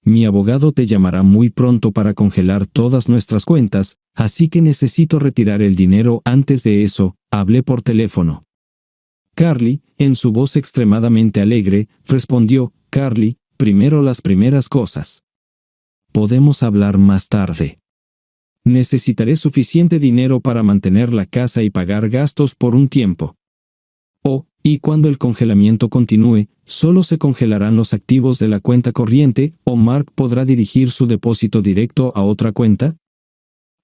Mi abogado te llamará muy pronto para congelar todas nuestras cuentas, así que necesito retirar el dinero antes de eso, hablé por teléfono. Carly, en su voz extremadamente alegre, respondió, Carly, primero las primeras cosas. Podemos hablar más tarde. Necesitaré suficiente dinero para mantener la casa y pagar gastos por un tiempo. Oh, y cuando el congelamiento continúe, solo se congelarán los activos de la cuenta corriente, o Mark podrá dirigir su depósito directo a otra cuenta.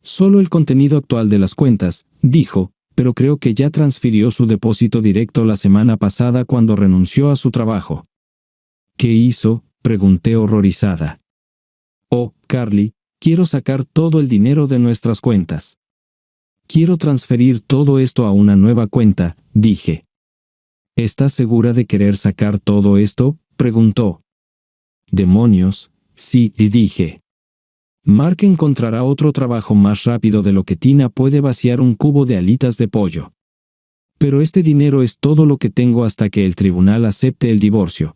Solo el contenido actual de las cuentas, dijo, pero creo que ya transfirió su depósito directo la semana pasada cuando renunció a su trabajo. ¿Qué hizo?, pregunté horrorizada. Oh, Carly, quiero sacar todo el dinero de nuestras cuentas. Quiero transferir todo esto a una nueva cuenta, dije. ¿Estás segura de querer sacar todo esto?, preguntó. Demonios, sí, dije. Mark encontrará otro trabajo más rápido de lo que Tina puede vaciar un cubo de alitas de pollo. Pero este dinero es todo lo que tengo hasta que el tribunal acepte el divorcio.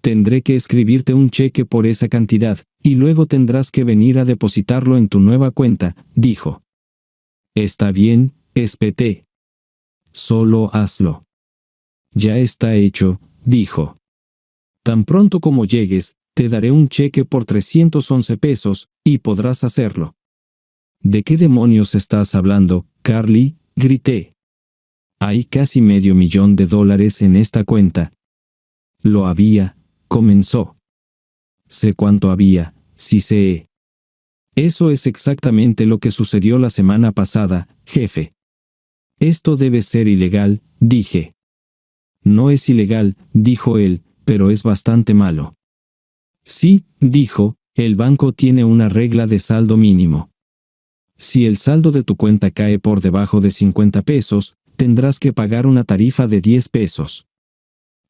Tendré que escribirte un cheque por esa cantidad, y luego tendrás que venir a depositarlo en tu nueva cuenta, dijo. Está bien, espeté. Solo hazlo. Ya está hecho, dijo. Tan pronto como llegues, te daré un cheque por 311 pesos, y podrás hacerlo. ¿De qué demonios estás hablando, Carly?, grité. Hay casi $500,000 en esta cuenta. Lo había, comenzó. Sé cuánto había, sí sé. Eso es exactamente lo que sucedió la semana pasada, jefe. Esto debe ser ilegal, dije. No es ilegal, dijo él, pero es bastante malo. Sí, dijo, el banco tiene una regla de saldo mínimo. Si el saldo de tu cuenta cae por debajo de 50 pesos, tendrás que pagar una tarifa de 10 pesos.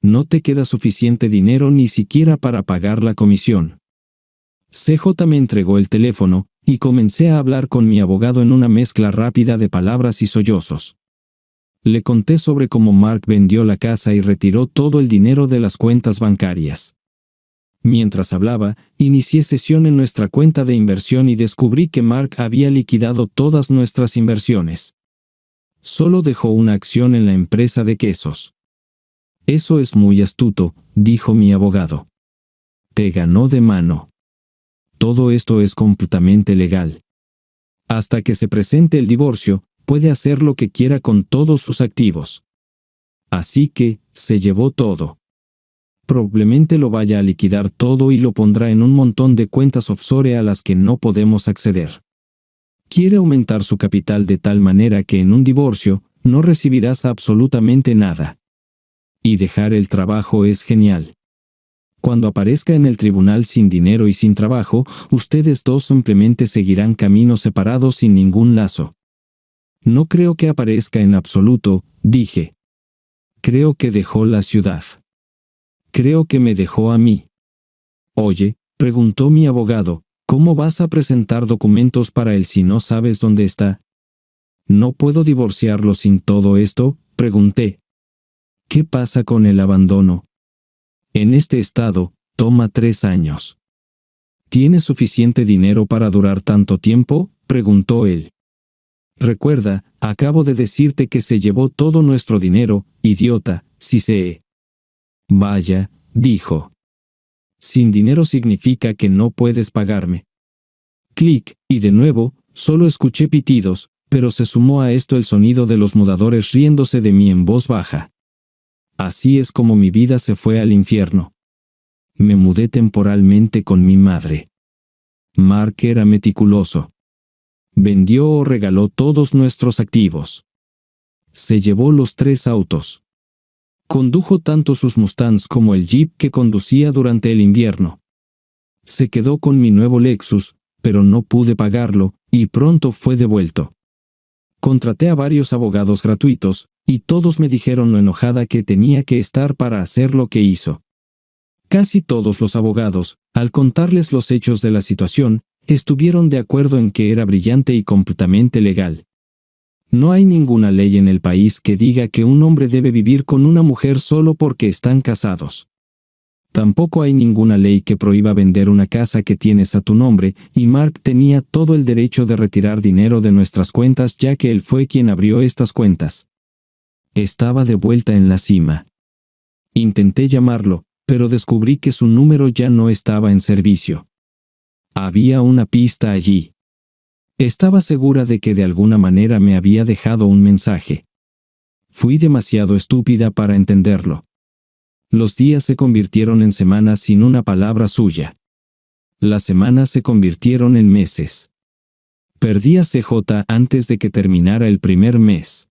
No te queda suficiente dinero ni siquiera para pagar la comisión. CJ me entregó el teléfono, y comencé a hablar con mi abogado en una mezcla rápida de palabras y sollozos. Le conté sobre cómo Mark vendió la casa y retiró todo el dinero de las cuentas bancarias. Mientras hablaba, inicié sesión en nuestra cuenta de inversión y descubrí que Mark había liquidado todas nuestras inversiones. Solo dejó una acción en la empresa de quesos. Eso es muy astuto, dijo mi abogado. Te ganó de mano. Todo esto es completamente legal. Hasta que se presente el divorcio, puede hacer lo que quiera con todos sus activos. Así que, se llevó todo. Probablemente lo vaya a liquidar todo y lo pondrá en un montón de cuentas offshore a las que no podemos acceder. Quiere aumentar su capital de tal manera que en un divorcio, no recibirás absolutamente nada. Y dejar el trabajo es genial. Cuando aparezca en el tribunal sin dinero y sin trabajo, ustedes dos simplemente seguirán caminos separados sin ningún lazo. No creo que aparezca en absoluto, dije. Creo que dejó la ciudad. Creo que me dejó a mí. Oye, preguntó mi abogado, ¿cómo vas a presentar documentos para él si no sabes dónde está? ¿No puedo divorciarlo sin todo esto?, pregunté. ¿Qué pasa con el abandono? En este estado, toma 3 años. ¿Tienes suficiente dinero para durar tanto tiempo?, preguntó él. Recuerda, acabo de decirte que se llevó todo nuestro dinero, idiota, sí sé. Vaya, dijo. Sin dinero significa que no puedes pagarme. Clic, y de nuevo, solo escuché pitidos, pero se sumó a esto el sonido de los mudadores riéndose de mí en voz baja. Así es como mi vida se fue al infierno. Me mudé temporalmente con mi madre. Mark era meticuloso. Vendió o regaló todos nuestros activos. Se llevó los 3 autos. Condujo tanto sus Mustangs como el Jeep que conducía durante el invierno. Se quedó con mi nuevo Lexus, pero no pude pagarlo, y pronto fue devuelto. Contraté a varios abogados gratuitos, y todos me dijeron lo enojada que tenía que estar para hacer lo que hizo. Casi todos los abogados, al contarles los hechos de la situación, estuvieron de acuerdo en que era brillante y completamente legal. No hay ninguna ley en el país que diga que un hombre debe vivir con una mujer solo porque están casados. Tampoco hay ninguna ley que prohíba vender una casa que tienes a tu nombre, y Mark tenía todo el derecho de retirar dinero de nuestras cuentas ya que él fue quien abrió estas cuentas. Estaba de vuelta en la cima. Intenté llamarlo, pero descubrí que su número ya no estaba en servicio. Había una pista allí. Estaba segura de que de alguna manera me había dejado un mensaje. Fui demasiado estúpida para entenderlo. Los días se convirtieron en semanas sin una palabra suya. Las semanas se convirtieron en meses. Perdí a CJ antes de que terminara el primer mes.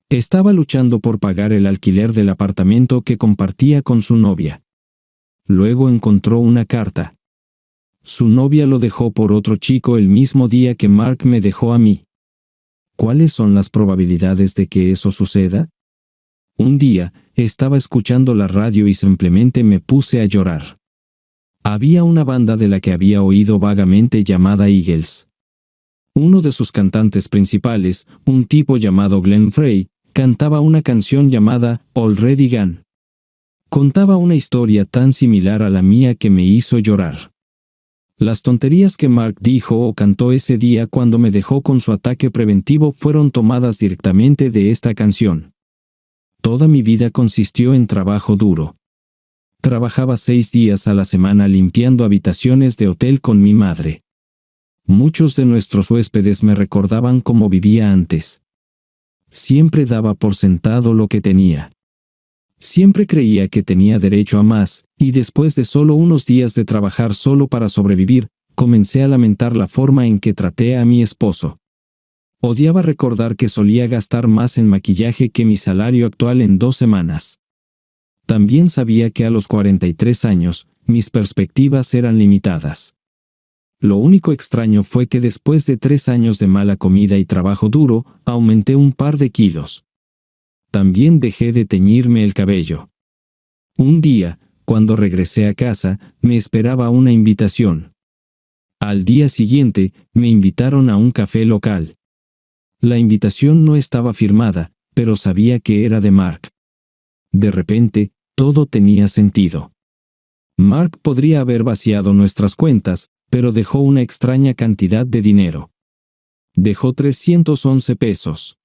Estaba luchando por pagar el alquiler del apartamento que compartía con su novia. Luego encontró una carta. Su novia lo dejó por otro chico el mismo día que Mark me dejó a mí. ¿Cuáles son las probabilidades de que eso suceda? Un día, estaba escuchando la radio y simplemente me puse a llorar. Había una banda de la que había oído vagamente llamada Eagles. Uno de sus cantantes principales, un tipo llamado Glenn Frey, cantaba una canción llamada Already Gone. Contaba una historia tan similar a la mía que me hizo llorar. Las tonterías que Mark dijo o cantó ese día cuando me dejó con su ataque preventivo fueron tomadas directamente de esta canción. Toda mi vida consistió en trabajo duro. Trabajaba 6 días a la semana limpiando habitaciones de hotel con mi madre. Muchos de nuestros huéspedes me recordaban cómo vivía antes. Siempre daba por sentado lo que tenía. Siempre creía que tenía derecho a más, y después de solo unos días de trabajar solo para sobrevivir, comencé a lamentar la forma en que traté a mi esposo. Odiaba recordar que solía gastar más en maquillaje que mi salario actual en 2 semanas. También sabía que a los 43 años, mis perspectivas eran limitadas. Lo único extraño fue que después de 3 años de mala comida y trabajo duro, aumenté un par de kilos. También dejé de teñirme el cabello. Un día, cuando regresé a casa, me esperaba una invitación. Al día siguiente, me invitaron a un café local. La invitación no estaba firmada, pero sabía que era de Mark. De repente, todo tenía sentido. Mark podría haber vaciado nuestras cuentas, pero dejó una extraña cantidad de dinero. Dejó 311 pesos.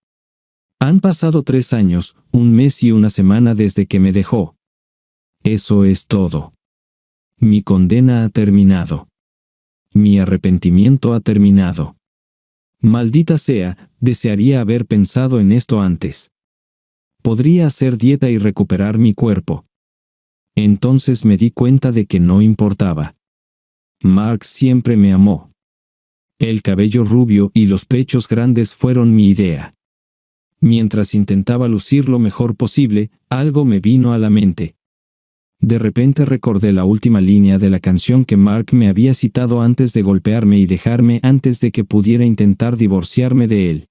Han pasado 3 años, 1 mes y 1 semana desde que me dejó. Eso es todo. Mi condena ha terminado. Mi arrepentimiento ha terminado. Maldita sea, desearía haber pensado en esto antes. Podría hacer dieta y recuperar mi cuerpo. Entonces me di cuenta de que no importaba. Mark siempre me amó. El cabello rubio y los pechos grandes fueron mi idea. Mientras intentaba lucir lo mejor posible, algo me vino a la mente. De repente recordé la última línea de la canción que Mark me había citado antes de golpearme y dejarme antes de que pudiera intentar divorciarme de él.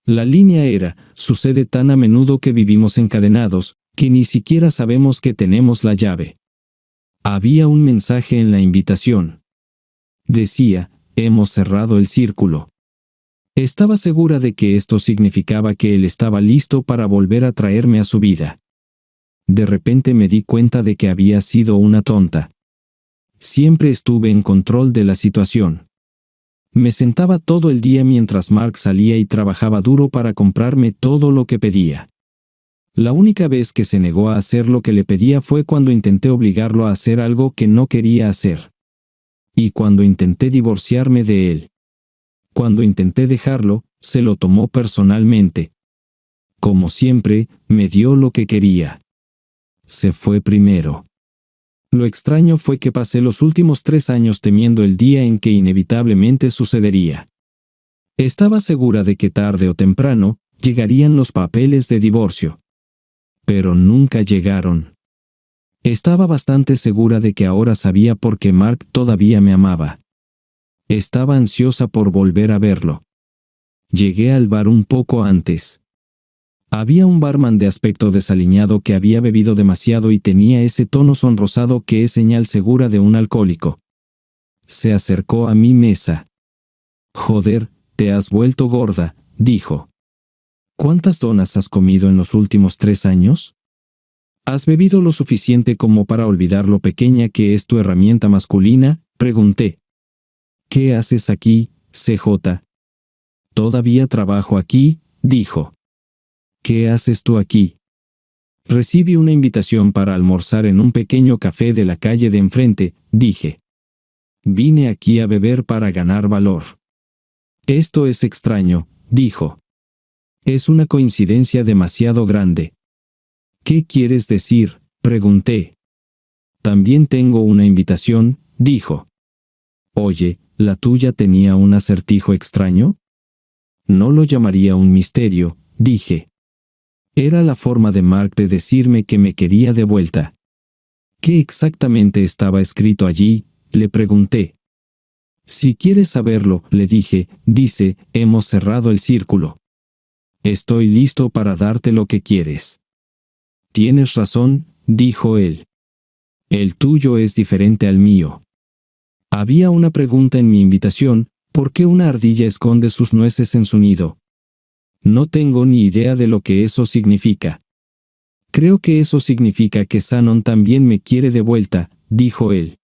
La línea era: sucede tan a menudo que vivimos encadenados, que ni siquiera sabemos que tenemos la llave. Había un mensaje en la invitación. Decía: hemos cerrado el círculo. Estaba segura de que esto significaba que él estaba listo para volver a traerme a su vida. De repente me di cuenta de que había sido una tonta. Siempre estuve en control de la situación. Me sentaba todo el día mientras Mark salía y trabajaba duro para comprarme todo lo que pedía. La única vez que se negó a hacer lo que le pedía fue cuando intenté obligarlo a hacer algo que no quería hacer. Y cuando intenté divorciarme de él. Cuando intenté dejarlo, se lo tomó personalmente. Como siempre, me dio lo que quería. Se fue primero. Lo extraño fue que pasé los últimos 3 años temiendo el día en que inevitablemente sucedería. Estaba segura de que tarde o temprano llegarían los papeles de divorcio. Pero nunca llegaron. Estaba bastante segura de que ahora sabía por qué Mark todavía me amaba. Estaba ansiosa por volver a verlo. Llegué al bar un poco antes. Había un barman de aspecto desaliñado que había bebido demasiado y tenía ese tono sonrosado que es señal segura de un alcohólico. Se acercó a mi mesa. «Joder, te has vuelto gorda», dijo. «¿Cuántas donas has comido en los últimos 3 años? ¿Has bebido lo suficiente como para olvidar lo pequeña que es tu herramienta masculina?», pregunté. «¿Qué haces aquí, CJ?» «Todavía trabajo aquí», dijo. «¿Qué haces tú aquí?» «Recibí una invitación para almorzar en un pequeño café de la calle de enfrente», dije. «Vine aquí a beber para ganar valor». «Esto es extraño», dijo. «Es una coincidencia demasiado grande». «¿Qué quieres decir?», pregunté. «También tengo una invitación», dijo. «Oye, ¿la tuya tenía un acertijo extraño?» «No lo llamaría un misterio», dije. Era la forma de Mark de decirme que me quería de vuelta. «¿Qué exactamente estaba escrito allí?», le pregunté. «Si quieres saberlo», le dije, «dice, hemos cerrado el círculo. Estoy listo para darte lo que quieres». «Tienes razón», dijo él. «El tuyo es diferente al mío». Había una pregunta en mi invitación: ¿por qué una ardilla esconde sus nueces en su nido? No tengo ni idea de lo que eso significa. «Creo que eso significa que Shannon también me quiere de vuelta», dijo él.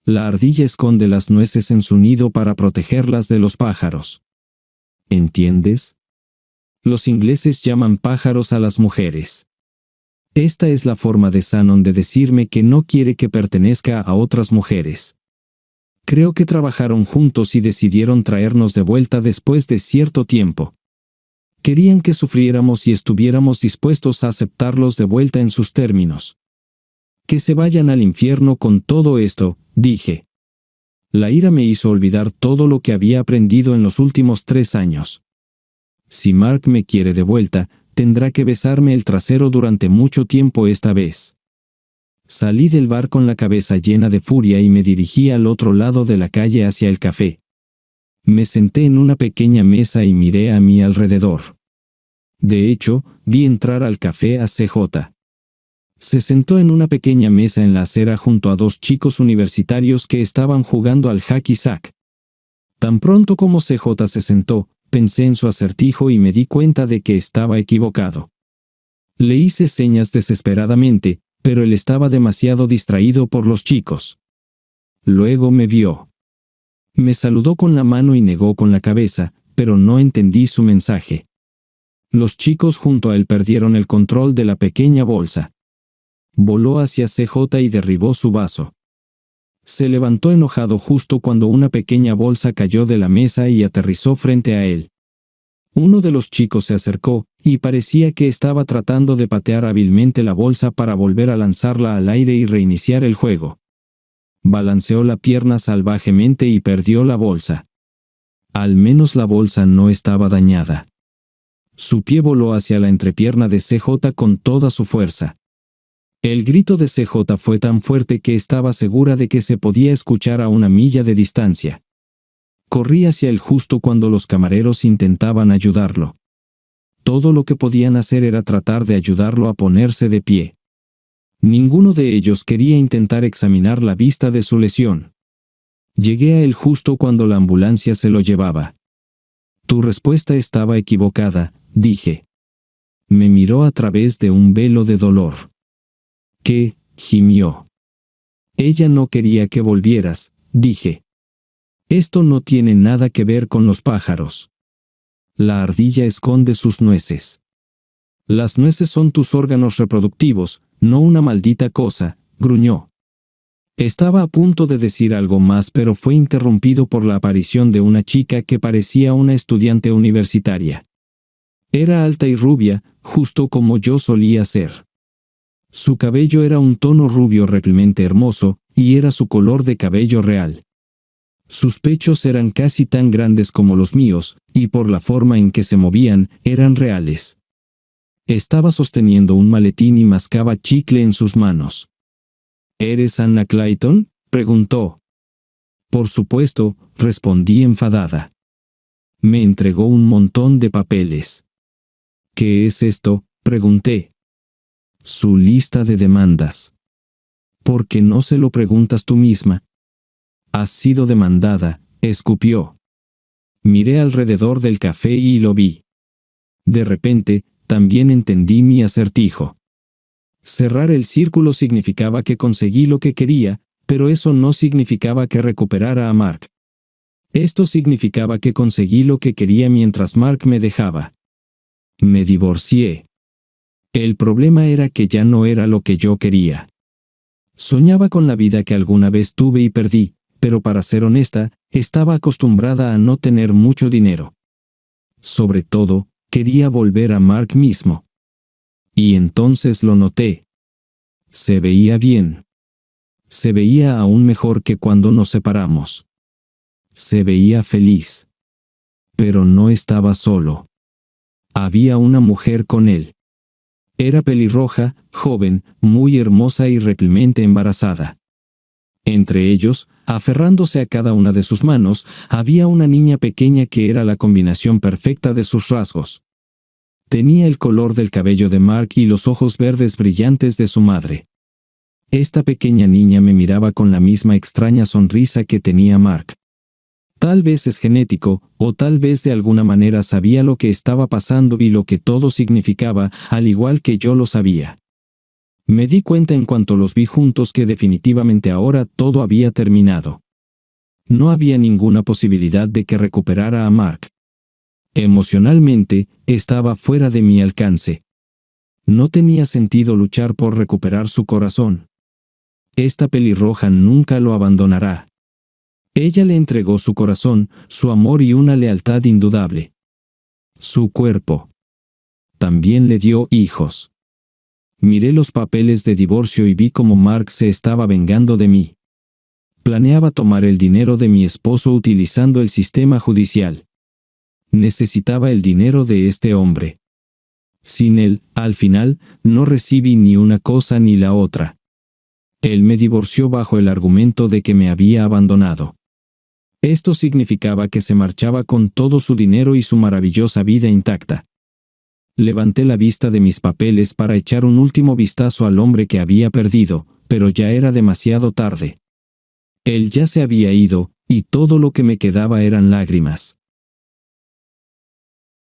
«La ardilla esconde las nueces en su nido para protegerlas de los pájaros. ¿Entiendes? Los ingleses llaman pájaros a las mujeres. Esta es la forma de Shannon de decirme que no quiere que pertenezca a otras mujeres. Creo que trabajaron juntos y decidieron traernos de vuelta después de cierto tiempo. Querían que sufriéramos y estuviéramos dispuestos a aceptarlos de vuelta en sus términos. Que se vayan al infierno con todo esto», dije. La ira me hizo olvidar todo lo que había aprendido en los últimos 3 años. Si Mark me quiere de vuelta, tendrá que besarme el trasero durante mucho tiempo esta vez. Salí del bar con la cabeza llena de furia y me dirigí al otro lado de la calle hacia el café. Me senté en una pequeña mesa y miré a mi alrededor. De hecho, vi entrar al café a CJ. Se sentó en una pequeña mesa en la acera junto a 2 chicos universitarios que estaban jugando al hacky sack. Tan pronto como CJ se sentó, pensé en su acertijo y me di cuenta de que estaba equivocado. Le hice señas desesperadamente, pero él estaba demasiado distraído por los chicos. Luego me vio. Me saludó con la mano y negó con la cabeza, pero no entendí su mensaje. Los chicos junto a él perdieron el control de la pequeña bolsa. Voló hacia CJ y derribó su vaso. Se levantó enojado justo cuando una pequeña bolsa cayó de la mesa y aterrizó frente a él. Uno de los chicos se acercó, y parecía que estaba tratando de patear hábilmente la bolsa para volver a lanzarla al aire y reiniciar el juego. Balanceó la pierna salvajemente y perdió la bolsa. Al menos la bolsa no estaba dañada. Su pie voló hacia la entrepierna de CJ con toda su fuerza. El grito de CJ fue tan fuerte que estaba segura de que se podía escuchar a 1 milla de distancia. Corrí hacia él justo cuando los camareros intentaban ayudarlo. Todo lo que podían hacer era tratar de ayudarlo a ponerse de pie. Ninguno de ellos quería intentar examinar la vista de su lesión. Llegué a él justo cuando la ambulancia se lo llevaba. «Tu respuesta estaba equivocada», dije. Me miró a través de un velo de dolor. «¿Qué?», gimió. «Ella no quería que volvieras», dije. «Esto no tiene nada que ver con los pájaros. La ardilla esconde sus nueces. Las nueces son tus órganos reproductivos, no una maldita cosa», gruñó. Estaba a punto de decir algo más, pero fue interrumpido por la aparición de una chica que parecía una estudiante universitaria. Era alta y rubia, justo como yo solía ser. Su cabello era un tono rubio realmente hermoso, y era su color de cabello real. Sus pechos eran casi tan grandes como los míos, y por la forma en que se movían, eran reales. Estaba sosteniendo un maletín y mascaba chicle en sus manos. ¿Eres Anna Clayton?, preguntó. Por supuesto, respondí enfadada. Me entregó un montón de papeles. ¿Qué es esto?, pregunté. Su lista de demandas. ¿Por qué no se lo preguntas tú misma? Has sido demandada, escupió. Miré alrededor del café y lo vi. De repente, también entendí mi acertijo. Cerrar el círculo significaba que conseguí lo que quería, pero eso no significaba que recuperara a Mark. Esto significaba que conseguí lo que quería mientras Mark me dejaba. Me divorcié. El problema era que ya no era lo que yo quería. Soñaba con la vida que alguna vez tuve y perdí, pero para ser honesta, estaba acostumbrada a no tener mucho dinero. Sobre todo, quería volver a Mark mismo. Y entonces lo noté. Se veía bien. Se veía aún mejor que cuando nos separamos. Se veía feliz. Pero no estaba solo. Había una mujer con él. Era pelirroja, joven, muy hermosa y realmente embarazada. Entre ellos, aferrándose a cada una de sus manos, había una niña pequeña que era la combinación perfecta de sus rasgos. Tenía el color del cabello de Mark y los ojos verdes brillantes de su madre. Esta pequeña niña me miraba con la misma extraña sonrisa que tenía Mark. Tal vez es genético, o tal vez de alguna manera sabía lo que estaba pasando y lo que todo significaba, al igual que yo lo sabía. Me di cuenta en cuanto los vi juntos que definitivamente ahora todo había terminado. No había ninguna posibilidad de que recuperara a Mark. Emocionalmente, estaba fuera de mi alcance. No tenía sentido luchar por recuperar su corazón. Esta pelirroja nunca lo abandonará. Ella le entregó su corazón, su amor y una lealtad indudable. Su cuerpo. También le dio hijos. Miré los papeles de divorcio y vi cómo Mark se estaba vengando de mí. Planeaba tomar el dinero de mi esposo utilizando el sistema judicial. Necesitaba el dinero de este hombre. Sin él, al final, no recibí ni una cosa ni la otra. Él me divorció bajo el argumento de que me había abandonado. Esto significaba que se marchaba con todo su dinero y su maravillosa vida intacta. Levanté la vista de mis papeles para echar un último vistazo al hombre que había perdido, pero ya era demasiado tarde. Él ya se había ido, y todo lo que me quedaba eran lágrimas.